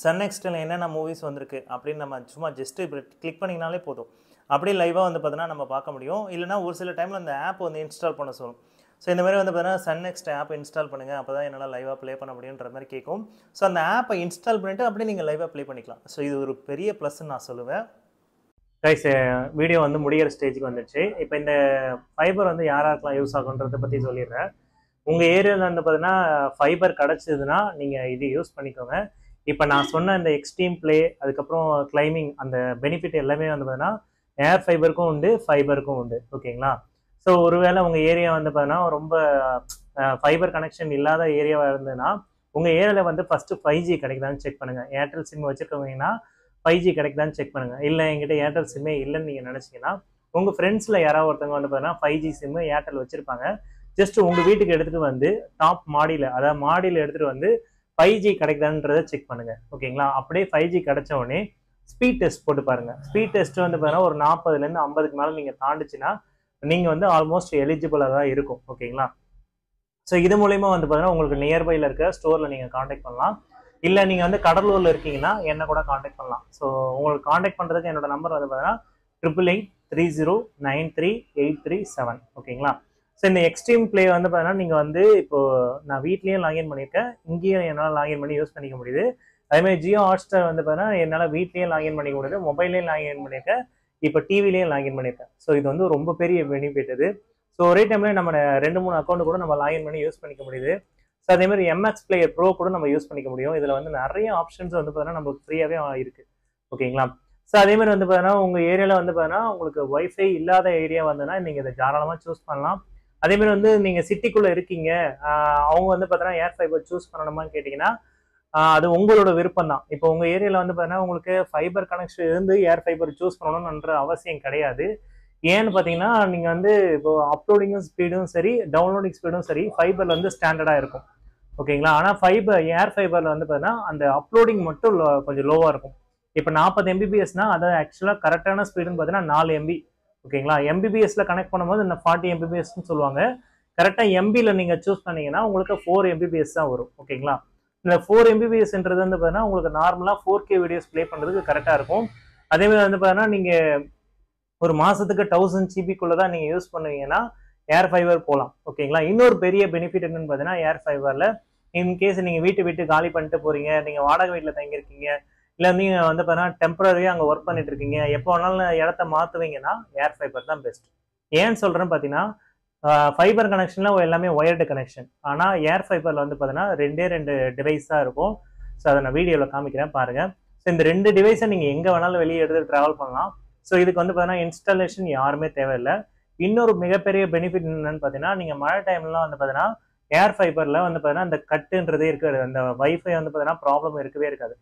சன் நெக்ஸ்ட்டில் என்னென்ன மூவிஸ் வந்திருக்கு அப்படின்னு நம்ம சும்மா ஜஸ்ட்டு இப்படி கிளிக் பண்ணிங்கனாலே போதும். அப்படியே லைவாக வந்து பார்த்தீங்கன்னா நம்ம பார்க்க முடியும். இல்லைனா ஒரு சில டைமில் அந்த ஆப் வந்து இன்ஸ்டால் பண்ண சொல்லும். ஸோ இந்த மாதிரி வந்து பார்த்தீங்கன்னா சன் நெக்ஸ்ட் ஆப் இன்ஸ்டால் பண்ணுங்கள், அப்போ தான் என்னால் லைவாக ப்ளே பண்ண முடியுன்ற மாதிரி கேட்கும். ஸோ அந்த ஆப்பை இன்ஸ்டால் பண்ணிவிட்டு அப்படியே நீங்கள் லைவாக ப்ளே பண்ணிக்கலாம். ஸோ இது ஒரு பெரிய ப்ளஸ்ன்னு நான் சொல்லுவேன். கைஸ், வீடியோ வந்து முடிகிற ஸ்டேஜுக்கு வந்துடுச்சு. இப்போ இந்த ஃபைபர் வந்து யாராருக்கெல்லாம் யூஸ் ஆகுன்றதை பற்றி சொல்லிடுறேன். உங்கள் ஏரியாவில் வந்து பார்த்தீங்கன்னா ஃபைபர் கிடச்சிதுன்னா நீங்கள் இது யூஸ் பண்ணிக்கோங்க. இப்போ நான் சொன்ன இந்த எக்ஸ்ட்ரீம் ப்ளே, அதுக்கப்புறம் கிளைமிங், அந்த பெனிஃபிட் எல்லாமே வந்து பார்த்தீங்கன்னா ஏர் ஃபைபருக்கும் உண்டு, ஃபைபருக்கும் உண்டு. ஓகேங்களா? ஸோ ஒருவேளை உங்கள் ஏரியா வந்து பார்த்தீங்கன்னா ரொம்ப ஃபைபர் கனெக்ஷன் இல்லாத ஏரியாவாக இருந்ததுன்னா உங்கள் ஏரியாவில் வந்து ஃபஸ்ட்டு 5G கிடைக்குதான்னு செக் பண்ணுங்கள். ஏர்டெல் சிம் வச்சுருக்கவங்கன்னா 5G கிடைக்குதான்னு செக் பண்ணுங்கள். இல்லை என்கிட்ட ஏர்டெல் சிம்மே இல்லைன்னு நீங்கள் நினச்சிங்கன்னா உங்கள் ஃப்ரெண்ட்ஸில் யாராவது ஒருத்தவங்க வந்து பார்த்தீங்கன்னா 5G சிம்மு ஏர்டெல் வச்சுருப்பாங்க. ஜஸ்ட் உங்கள் வீட்டுக்கு எடுத்துகிட்டு வந்து டாப் மாடியில், அதாவது மாடியில் எடுத்துகிட்டு வந்து 5G கிடைக்குதான்றதை செக் பண்ணுங்கள். ஓகேங்களா? அப்படியே 5G கிடைச்ச உடனே ஸ்பீட் டெஸ்ட் போட்டு பாருங்கள். ஸ்பீட் டெஸ்ட் வந்து பார்த்தீங்கன்னா ஒரு 40லேருந்து 50க்கு மேலே நீங்கள் தாண்டிச்சுன்னா நீங்கள் வந்து ஆல்மோஸ்ட் எலிஜிபிளாக தான் இருக்கும். ஓகேங்களா? ஸோ இது மூலயமா வந்து பார்த்தீங்கன்னா உங்களுக்கு நியர்பையில் இருக்க ஸ்டோரில் நீங்கள் காண்டாக்ட் பண்ணலாம். இல்லை நீங்கள் வந்து கடலூரில் இருக்கீங்கன்னா என்ன கூட காண்டாக்ட் பண்ணலாம். ஸோ உங்களுக்கு காண்டாக்ட் பண்ணுறதுக்கு என்னோட நம்பர் வந்து பார்த்தீங்கன்னா 8883093837. ஓகேங்களா? ஸோ இந்த எக்ஸ்ட்ரீம் ப்ளே வந்து பார்த்தீங்கன்னா நீங்கள் வந்து இப்போது நான் வீட்லேயும் லாகின் பண்ணியிருக்கேன், இங்கேயும் என்னால் லாகின் பண்ணி யூஸ் பண்ணிக்க முடியுது. அதேமாதிரி ஜியோ ஹாட்ஸ்டார் வந்து பார்த்தீங்கன்னா என்னால் வீட்லேயும் லாகின் பண்ணிக்க முடியுது, மொபைல்லையும் லாகின் பண்ணியிருக்கேன், இப்போ டிவிலையும் லாகின் பண்ணியிருக்கேன். ஸோ இது வந்து ரொம்ப பெரிய பெனிஃபிட் இது. ஸோ ஒரே டைம்ல நம்ம 2-3 அக்கௌண்ட் கூட நம்ம லாகின் பண்ணி யூஸ் பண்ணிக்க முடியுது. ஸோ அதே மாதிரி எம்எக்ஸ் பிளேயர் ப்ரோ கூட நம்ம யூஸ் பண்ணிக்க முடியும். இதில் வந்து நிறைய ஆப்ஷன்ஸ் வந்து பார்த்தீங்கன்னா நமக்கு ஃப்ரீயாகவே இருக்கு. ஓகேங்களா? ஸோ அதே மாதிரி வந்து பார்த்தீங்கன்னா உங்கள் ஏரியாவில் வந்து பார்த்தீங்கன்னா உங்களுக்கு ஒய்ஃபை இல்லாத ஏரியா வந்துன்னா நீங்கள் இதை தாராளமாக சூஸ் பண்ணலாம். அதே மாதிரி வந்து நீங்கள் சிட்டிக்குள்ளே இருக்கீங்க, அவங்க வந்து பார்த்தீங்கன்னா ஏர் ஃபைபர் சூஸ் பண்ணணுமான்னு கேட்டிங்கன்னா அது உங்களோட விருப்பம் தான். இப்போ உங்கள் ஏரியாவில் வந்து பார்த்தீங்கன்னா உங்களுக்கு ஃபைபர் கனெக்ஷன் இருந்து ஏர் ஃபைபர் சூஸ் பண்ணணும்ன்ற அவசியம் கிடையாது. ஏன்னு பார்த்தீங்கன்னா நீங்கள் வந்து இப்போ அப்லோடிங்கும் ஸ்பீடும் சரி, டவுன்லோடிங் ஸ்பீடும் சரி ஃபைபரில் வந்து ஸ்டாண்டர்டாக இருக்கும். ஓகேங்களா? ஆனால் ஏர் ஃபைபரில் வந்து பார்த்தீங்கன்னா அந்த அப்லோடிங் மட்டும் கொஞ்சம் லோவாக இருக்கும். இப்போ 40 MBPSனா அது ஆக்சுவலாக கரெக்டான ஸ்பீடுன்னு பார்த்தீங்கன்னா 4 MB. ஓகேங்களா? MBPSல கனெக்ட் பண்ணும்போது இந்த 40 MBPSன்னு சொல்லுவாங்க. கரெக்டாக MBல நீங்கள் சூஸ் பண்ணீங்கன்னா உங்களுக்கு 4 MBPS தான் வரும். ஓகேங்களா? இந்த 4 MBPSன்றது வந்து பார்த்தீங்கன்னா உங்களுக்கு நார்மலாக 4K வீடியோஸ் ப்ளே பண்ணுறதுக்கு கரெக்டாக இருக்கும். அதேமாதிரி வந்து பார்த்தீங்கன்னா நீங்கள் ஒரு மாதத்துக்கு 1000 GB தான் நீங்கள் யூஸ் பண்ணுவீங்கன்னா ஏர் ஃபைபர் போகலாம். ஓகேங்களா? இன்னொரு பெரிய பெனிஃபிட் என்னன்னு பார்த்தீங்கன்னா ஏர் ஃபைபரில் இன்கேஸ் நீங்கள் வீட்டை விட்டு காலி பண்ணிட்டு போகிறீங்க, நீங்கள் வாடகை வீட்டில் தங்கியிருக்கீங்க, இல்லை நீங்கள் வந்து பார்த்தீங்கன்னா டெம்பரரியாக அங்கே ஒர்க் பண்ணிட்டு இருக்கீங்க, எப்போ வேணாலும் இடத்த மாற்றுவீங்கன்னா ஏர் ஃபைபர் தான் பெஸ்ட். ஏன்னு சொல்கிறேன்னு பார்த்தீங்கன்னா ஃபைபர் கனெக்ஷனில் எல்லாமே ஒயர்டு கனெக்ஷன். ஆனால் ஏர் ஃபைபரில் வந்து பார்த்தீங்கன்னா 2 டிவைஸ் தான் இருக்கும். ஸோ அதை நான் வீடியோவில் காமிக்கிறேன் பாருங்கள். ஸோ இந்த 2 டிவைஸை நீங்கள் எங்கே வேணாலும் வெளியே எடுத்து ட்ராவல் பண்ணலாம். ஸோ இதுக்கு வந்து பார்த்தீங்கன்னா இன்ஸ்டாலேஷன் யாருமே தேவையில்லை. இன்னொரு மிகப்பெரிய பெனிஃபிட் என்னன்னு பார்த்தீங்கன்னா நீங்கள் மழை டைம்லாம் வந்து பார்த்தீங்கன்னா ஏர் ஃபைபரில் வந்து பார்த்தீங்கன்னா அந்த கட்டுன்றதே இருக்காது. அந்த வைஃபை வந்து பார்த்தீங்கன்னா ப்ராப்ளம் இருக்கவே இருக்காது.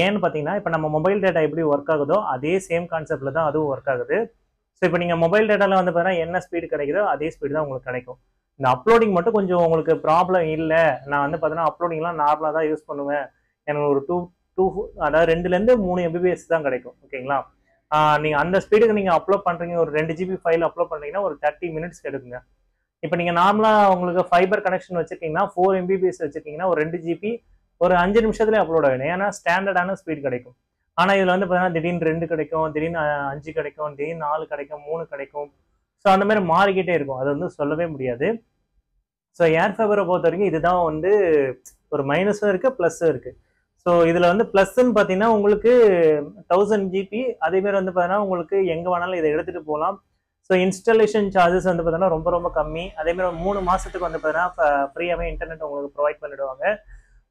ஏன்னு பார்த்தீங்கன்னா இப்போ நம்ம மொபைல் டேட்டா எப்படி ஒர்க் ஆகுதோ அதே சேம் கான்செப்டில் தான் அதுவும் ஒர்க் ஆகுது. ஸோ இப்போ நீங்கள் மொபைல் டேட்டாவில் வந்து பார்த்தீங்கன்னா என்ன ஸ்பீடு கிடைக்குதோ அதே ஸ்பீடு தான் உங்களுக்கு கிடைக்கும். இந்த அப்லோடிங் மட்டும் கொஞ்சம் உங்களுக்கு ப்ராப்ளம் இல்லை, நான் வந்து பார்த்தீங்கன்னா அப்லோடிங்லாம் நார்மலாக தான் யூஸ் பண்ணுவேன், எனக்கு ஒரு அதாவது 2லேருந்து 3 MBPS தான் கிடைக்கும். ஓகேங்களா? நீங்கள் அந்த ஸ்பீடுக்கு நீங்கள் அப்லோட் பண்ணுறீங்க, ஒரு 2 GB ஃபைல் அப்லோட் பண்ணுறீங்கன்னா ஒரு 30 மினிட்ஸ் எடுக்குங்க. இப்போ நீங்கள் நார்மலாக உங்களுக்கு ஃபைபர் கனெக்ஷன் வச்சுருக்கீங்கன்னா 4 MBPS வச்சுருக்கீங்கன்னா ஒரு 2 GB ஒரு 5 நிமிஷத்துலேயே அப்லோட் ஆகிடும். ஏன்னா ஸ்டாண்டர்டான ஸ்பீட் கிடைக்கும். ஆனால் இதில் வந்து பார்த்தீங்கன்னா திடீர்னு 2 கிடைக்கும், திடீர்னு 5 கிடைக்கும், திடீர்னு 4 கிடைக்கும், 3 கிடைக்கும். ஸோ அந்த மாதிரி மாறிக்கிட்டே இருக்கும். அது வந்து சொல்லவே முடியாது. ஸோ ஏர் ஃபைபரை பொறுத்த வரைக்கும் இதுதான் வந்து ஒரு மைனஸும் இருக்குது ப்ளஸ்ஸும் இருக்குது. ஸோ இதில் வந்து ப்ளஸ்ன்னு பார்த்தீங்கன்னா உங்களுக்கு 1000 GB, அதேமாரி வந்து பார்த்தீங்கன்னா உங்களுக்கு எங்கே வேணாலும் இதை எடுத்துகிட்டு போகலாம். ஸோ இன்ஸ்டாலேஷன் சார்ஜஸ் வந்து பார்த்தீங்கன்னா ரொம்ப ரொம்ப கம்மி. அதேமாதிரி 3 மாதத்துக்கு வந்து பார்த்தீங்கன்னா ஃப்ரீயாகவே இன்டர்நெட் உங்களுக்கு ப்ரொவைட் பண்ணிவிடுவாங்க.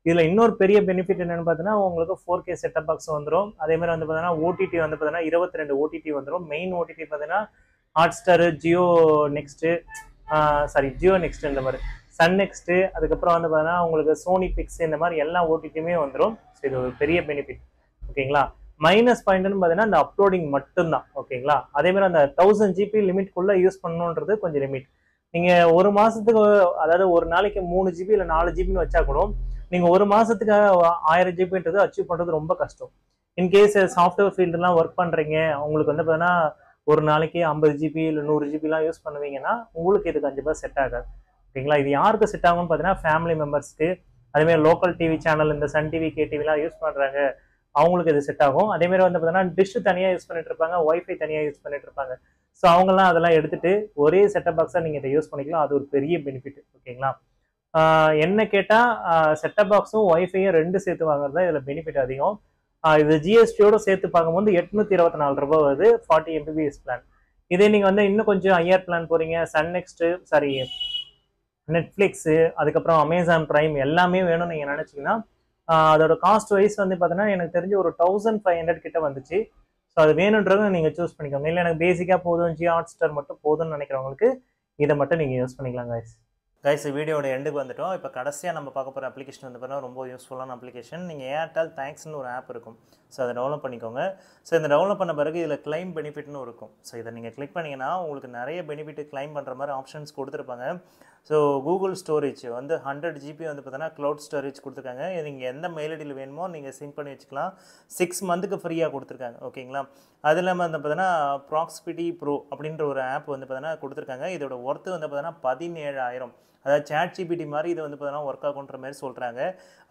இதில் இன்னொரு பெரிய பெனிஃபிட் என்னென்னு பார்த்தீங்கன்னா உங்களுக்கு 4K செட்டப் பாக்ஸ் வந்துடும். அதேமாதிரி வந்து பார்த்தீங்கன்னா ஓடிடி வந்து பார்த்தீங்கன்னா 22 ஓடிடி வந்துடும். மெயின் ஓடிடி பார்த்தீங்கன்னா ஹாட்ஸ்டாரு, ஜியோ நெக்ஸ்ட்டு, ஜியோ நெக்ஸ்ட், இந்த மாதிரி சன் நெக்ஸ்ட்டு, அதுக்கப்புறம் வந்து பார்த்தீங்கன்னா உங்களுக்கு சோனி பிக்ஸ், இந்த மாதிரி எல்லா ஓடிடியுமே வந்துடும். ஸோ இது ஒரு பெரிய பெனிஃபிட். ஓகேங்களா? மைனஸ் பாயிண்ட்னு பார்த்தீங்கன்னா இந்த அப்லோடிங் மட்டும்தான். ஓகேங்களா? அதேமாதிரி அந்த 1000 GB லிமிட்குள்ளே யூஸ் பண்ணணுன்றது கொஞ்சம் லிமிட். நீங்கள் ஒரு மாதத்துக்கு, அதாவது ஒரு நாளைக்கு 3 GB இல்லை 4 GBன்னு வச்சா கூட நீங்கள் ஒரு மாதத்துக்கு 1000 GBன்றது அச்சீவ் பண்ணுறது ரொம்ப கஷ்டம். இன்கேஸ் சாஃப்ட்வேர் ஃபீல்டுலாம் ஒர்க் பண்ணுறீங்க, உங்களுக்கு வந்து பார்த்தீங்கன்னா ஒரு நாளைக்கு 50 GB இல்லை 100 GBலாம் யூஸ் பண்ணுவீங்கன்னா உங்களுக்கு இது கண்டிப்பாக செட் ஆகாது. ஓகேங்களா? இது யாருக்கு செட் ஆகும்னு பார்த்தீங்கன்னா ஃபேமிலி மெம்பர்ஸ்க்கு, அதேமாதிரி லோக்கல் டிவி சேனல் இந்த சன் டிவி, கேடிவிலாம் யூஸ் பண்ணுறாங்க, அவங்களுக்கு இது செட் ஆகும். அதேமாதிரி வந்து பார்த்தீங்கன்னா டிஷ் தனியாக யூஸ் பண்ணிட்டு இருப்பாங்க, ஒய்ஃபை தனியாக யூஸ் பண்ணிட்டு இருப்பாங்க. ஸோ அவங்கெல்லாம் அதெல்லாம் எடுத்துட்டு ஒரே செட்டப் பாக்ஸாக நீங்கள் இதை யூஸ் பண்ணிக்கலாம். அது ஒரு பெரிய பெனிஃபிட். ஓகேங்களா? என்ன கேட்டால் செட்டப் பாக்ஸும் ஒய்ஃபையும் 2 சேர்த்து வாங்குறது தான் இதில் பெனிஃபிட் அதிகம். இது ஜிஎஸ்டியோட சேர்த்து பார்க்கும்போது 824 ரூபாய் வருது 40 MBPS பிளான். இதே நீங்கள் வந்து இன்னும் கொஞ்சம் ஹையர் பிளான் போகிறீங்க, சன் நெக்ஸ்ட்டு, நெட்ஃப்ளிக்ஸு, அதுக்கப்புறம் அமேசான் ப்ரைம் எல்லாமே வேணும்னு நீங்கள் நினச்சிங்கன்னா அதோட காஸ்ட் வைஸ் வந்து பார்த்தீங்கன்னா எனக்கு தெரிஞ்சு ஒரு 1500 கிட்ட வந்துச்சு. ஸோ அது வேணுன்றதை நீங்கள் சூஸ் பண்ணிக்கோங்க. இல்லை எனக்கு பேசிக்காக போதும், ஜியோ ஹாட்ஸ்டார் மட்டும் போதும்னு நினைக்கிறவங்களுக்கு இதை மட்டும் நீங்கள் யூஸ் பண்ணிக்கலாம். கைஸ் வீடியோட எண்டுக்கு வந்துட்டோம். இப்போ கடைசியாக நம்ம பார்க்க போகிற அப்ளிகேஷன் வந்து பார்த்தீங்கன்னா ரொம்ப யூஸ்ஃபுல்லான அப்ளிகேஷன். நீங்கள் ஏர்டெல் தேங்க்ஸ்னு ஒரு ஆப் இருக்கும். ஸோ அதை டவுன்லோட் பண்ணிக்கோங்க. ஸோ இந்த டவுன்லோட் பண்ண பிறகு இதில் கிளைம் பெனிஃபிட்னு இருக்கும். ஸோ இதை நீங்கள் கிளிக் பண்ணிங்கன்னா உங்களுக்கு நிறைய பெனிஃபிட் கிளைம் பண்ணுற மாதிரி ஆப்ஷன்ஸ் கொடுத்துருப்பாங்க. ஸோ கூகுள் ஸ்டோரேஜ் வந்து 100 GB வந்து பார்த்தீங்கன்னா க்ளவுட் ஸ்டோரேஜ் கொடுத்துருக்காங்க. நீங்கள் எந்த மெயில் ஐடியில் வேணுமோ நீங்கள் சிங்க் பண்ணி வச்சுக்கலாம். 6 மந்த்துக்கு ஃப்ரீயாக கொடுத்துருக்காங்க. ஓகேங்களா? அது இல்லாமல் வந்து பார்த்தீங்கன்னா ப்ராக்ஸ்பிட்டி ப்ரோ அப்படின்ற ஒரு ஆப் வந்து பார்த்தீங்கன்னா கொடுத்துருக்காங்க. இதோட ஒர்த்து வந்து பார்த்தீங்கன்னா 17,000. அதாவது சாட் ஜிபிடி மாதிரி இது வந்து பார்த்தீங்கன்னா ஒர்க் ஆகுன்ற மாதிரி சொல்கிறாங்க.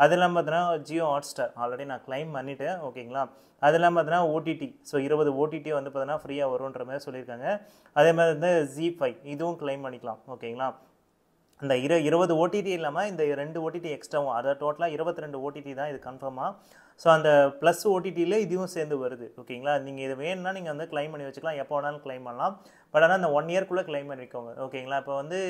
அது இல்லாமல் பார்த்தீங்கன்னா ஜியோ ஹாட்ஸ்டார் ஆல்ரெடி நான் கிளைம் பண்ணிவிட்டேன். ஓகேங்களா? அது இல்லாமல் பார்த்தீங்கன்னா ஓடிடி, ஸோ 20 ஓடிடி வந்து பார்த்தீங்கன்னா ஃப்ரீயாக வரும்ன்ற மாதிரி சொல்லியிருக்காங்க. அதே மாதிரி வந்து ZEE5 இதுவும் கிளைம் பண்ணிக்கலாம். ஓகேங்களா? அந்த 20 ஓடிடி இல்லாமல் இந்த 2 ஓடிடி எக்ஸ்ட்ராவும், அதாவது டோட்டலாக 22 ஓடிடி தான் இது கன்ஃபார்மாக. ஸோ அந்த ப்ளஸ் ஓடிடியில் இதுவும் சேர்ந்து வருது. ஓகேங்களா, நீங்கள் இது வேணும்னா நீங்கள் வந்து கிளைம் பண்ணி வச்சுக்கலாம், எப்போ வேணாலும் கிளைம் பண்ணலாம். பட் ஆனால் அந்த 1 இயர்க்குள்ளே கிளைம் பண்ணிக்கோங்க. ஓகேங்களா, இப்போ வந்து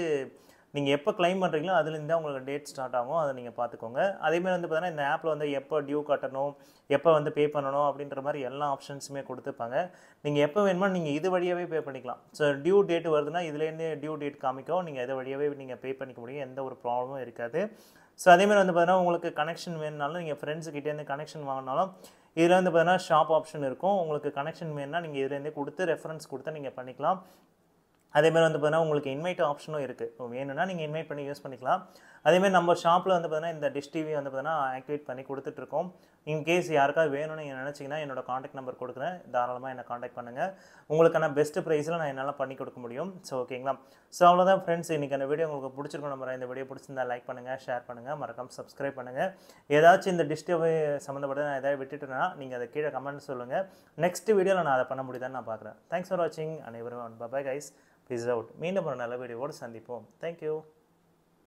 நீங்கள் எப்போ கிளைம் பண்ணுறீங்களோ அதுலேருந்து தான் உங்களுக்கு டேட் ஸ்டார்ட் ஆகும், அதை நீங்கள் பார்த்துக்கோங்க. அதேமாதிரி வந்து பார்த்தீங்கன்னா இந்த ஆப்பில் வந்து எப்போ டியூ கட்டணும், எப்போ வந்து பே பண்ணணும் அப்படின்ற மாதிரி எல்லா ஆப்ஷன்ஸுமே கொடுத்துருப்பாங்க. நீங்கள் எப்போ வேணுமோ நீங்கள் இது வழியாகவே பே பண்ணிக்கலாம். ஸோ டியூ டேட் வருதுன்னா இதுலேருந்து டியூ டேட் காமிக்கும், நீங்கள் இது வழியாகவே நீங்கள் பே பண்ணிக்க முடியும், எந்த ஒரு ப்ராப்ளமும் இருக்காது. ஸோ அதேமாதிரி வந்து பார்த்தீங்கன்னா உங்களுக்கு கனெக்ஷன் வேணுனாலும் நீங்கள் ஃப்ரெண்ட்ஸுக்கிட்டேருந்து கனெக்ஷன் வாங்கினாலும் இதில் வந்து பார்த்தீங்கன்னா ஷாப் ஆப்ஷன் இருக்கும். உங்களுக்கு கனெக்ஷன் வேணுன்னா நீங்கள் இதுலேருந்தே கொடுத்து ரெஃபரன்ஸ் கொடுத்து நீங்கள் பண்ணிக்கலாம். அதேமாதிரி வந்து பார்த்தீங்கன்னா உங்களுக்கு இன்வைட் ஆப்ஷனும் இருக்குது, வேணும்னா நீங்கள் இன்வைட் பண்ணி யூஸ் பண்ணிக்கலாம். அதேமாதிரி நம்ம ஷாப்பில் வந்து பார்த்தீங்கன்னா இந்த டிஷ் டிவி வந்து பார்த்தீங்கன்னா ஆக்டிவேட் பண்ணி கொடுத்துட்ருக்கோம். இன்கேஸ் யாருக்காவது வேணும்னு நீங்கள் நினச்சிங்கன்னா என்னோட காண்டாக்ட் நம்பர் கொடுக்குறேன், தாராளமாக என்னை காண்டாக்ட் பண்ணுங்கள். உங்களுக்கான பெஸ்ட்டு ப்ரைஸில் நான் என்னால் பண்ணி கொடுக்க முடியும். ஸோ ஓகேங்களா, ஸோ அவ்வளோதான் ஃப்ரெண்ட்ஸ், இன்றைக்கி அந்த வீடியோ உங்களுக்கு பிடிச்சிருக்கும் நம்புறேன். இந்த வீடியோ பிடிச்சிருந்தா லைக் பண்ணுங்கள், ஷேர் பண்ணுங்கள், மறக்காம சப்ஸ்கிரைப் பண்ணுங்கள். ஏதாச்சும் இந்த டிஷ் டிவி சம்மந்தப்பட்ட நான் எதாவது விட்டுட்டேன்னா நீங்கள் அதை கீழே கமெண்ட் சொல்லுங்கள். நெக்ஸ்ட் வீடியோவில் நான் அதை பண்ண முடியுதான்னு நான் பார்க்குறேன். தேங்க்ஸ் ஃபார் வாட்சிங் அனைவரும். Bye guys, peace out. மீண்டும் ஒரு நல்ல வீடியோவோடு சந்திப்போம். தேங்க்யூ.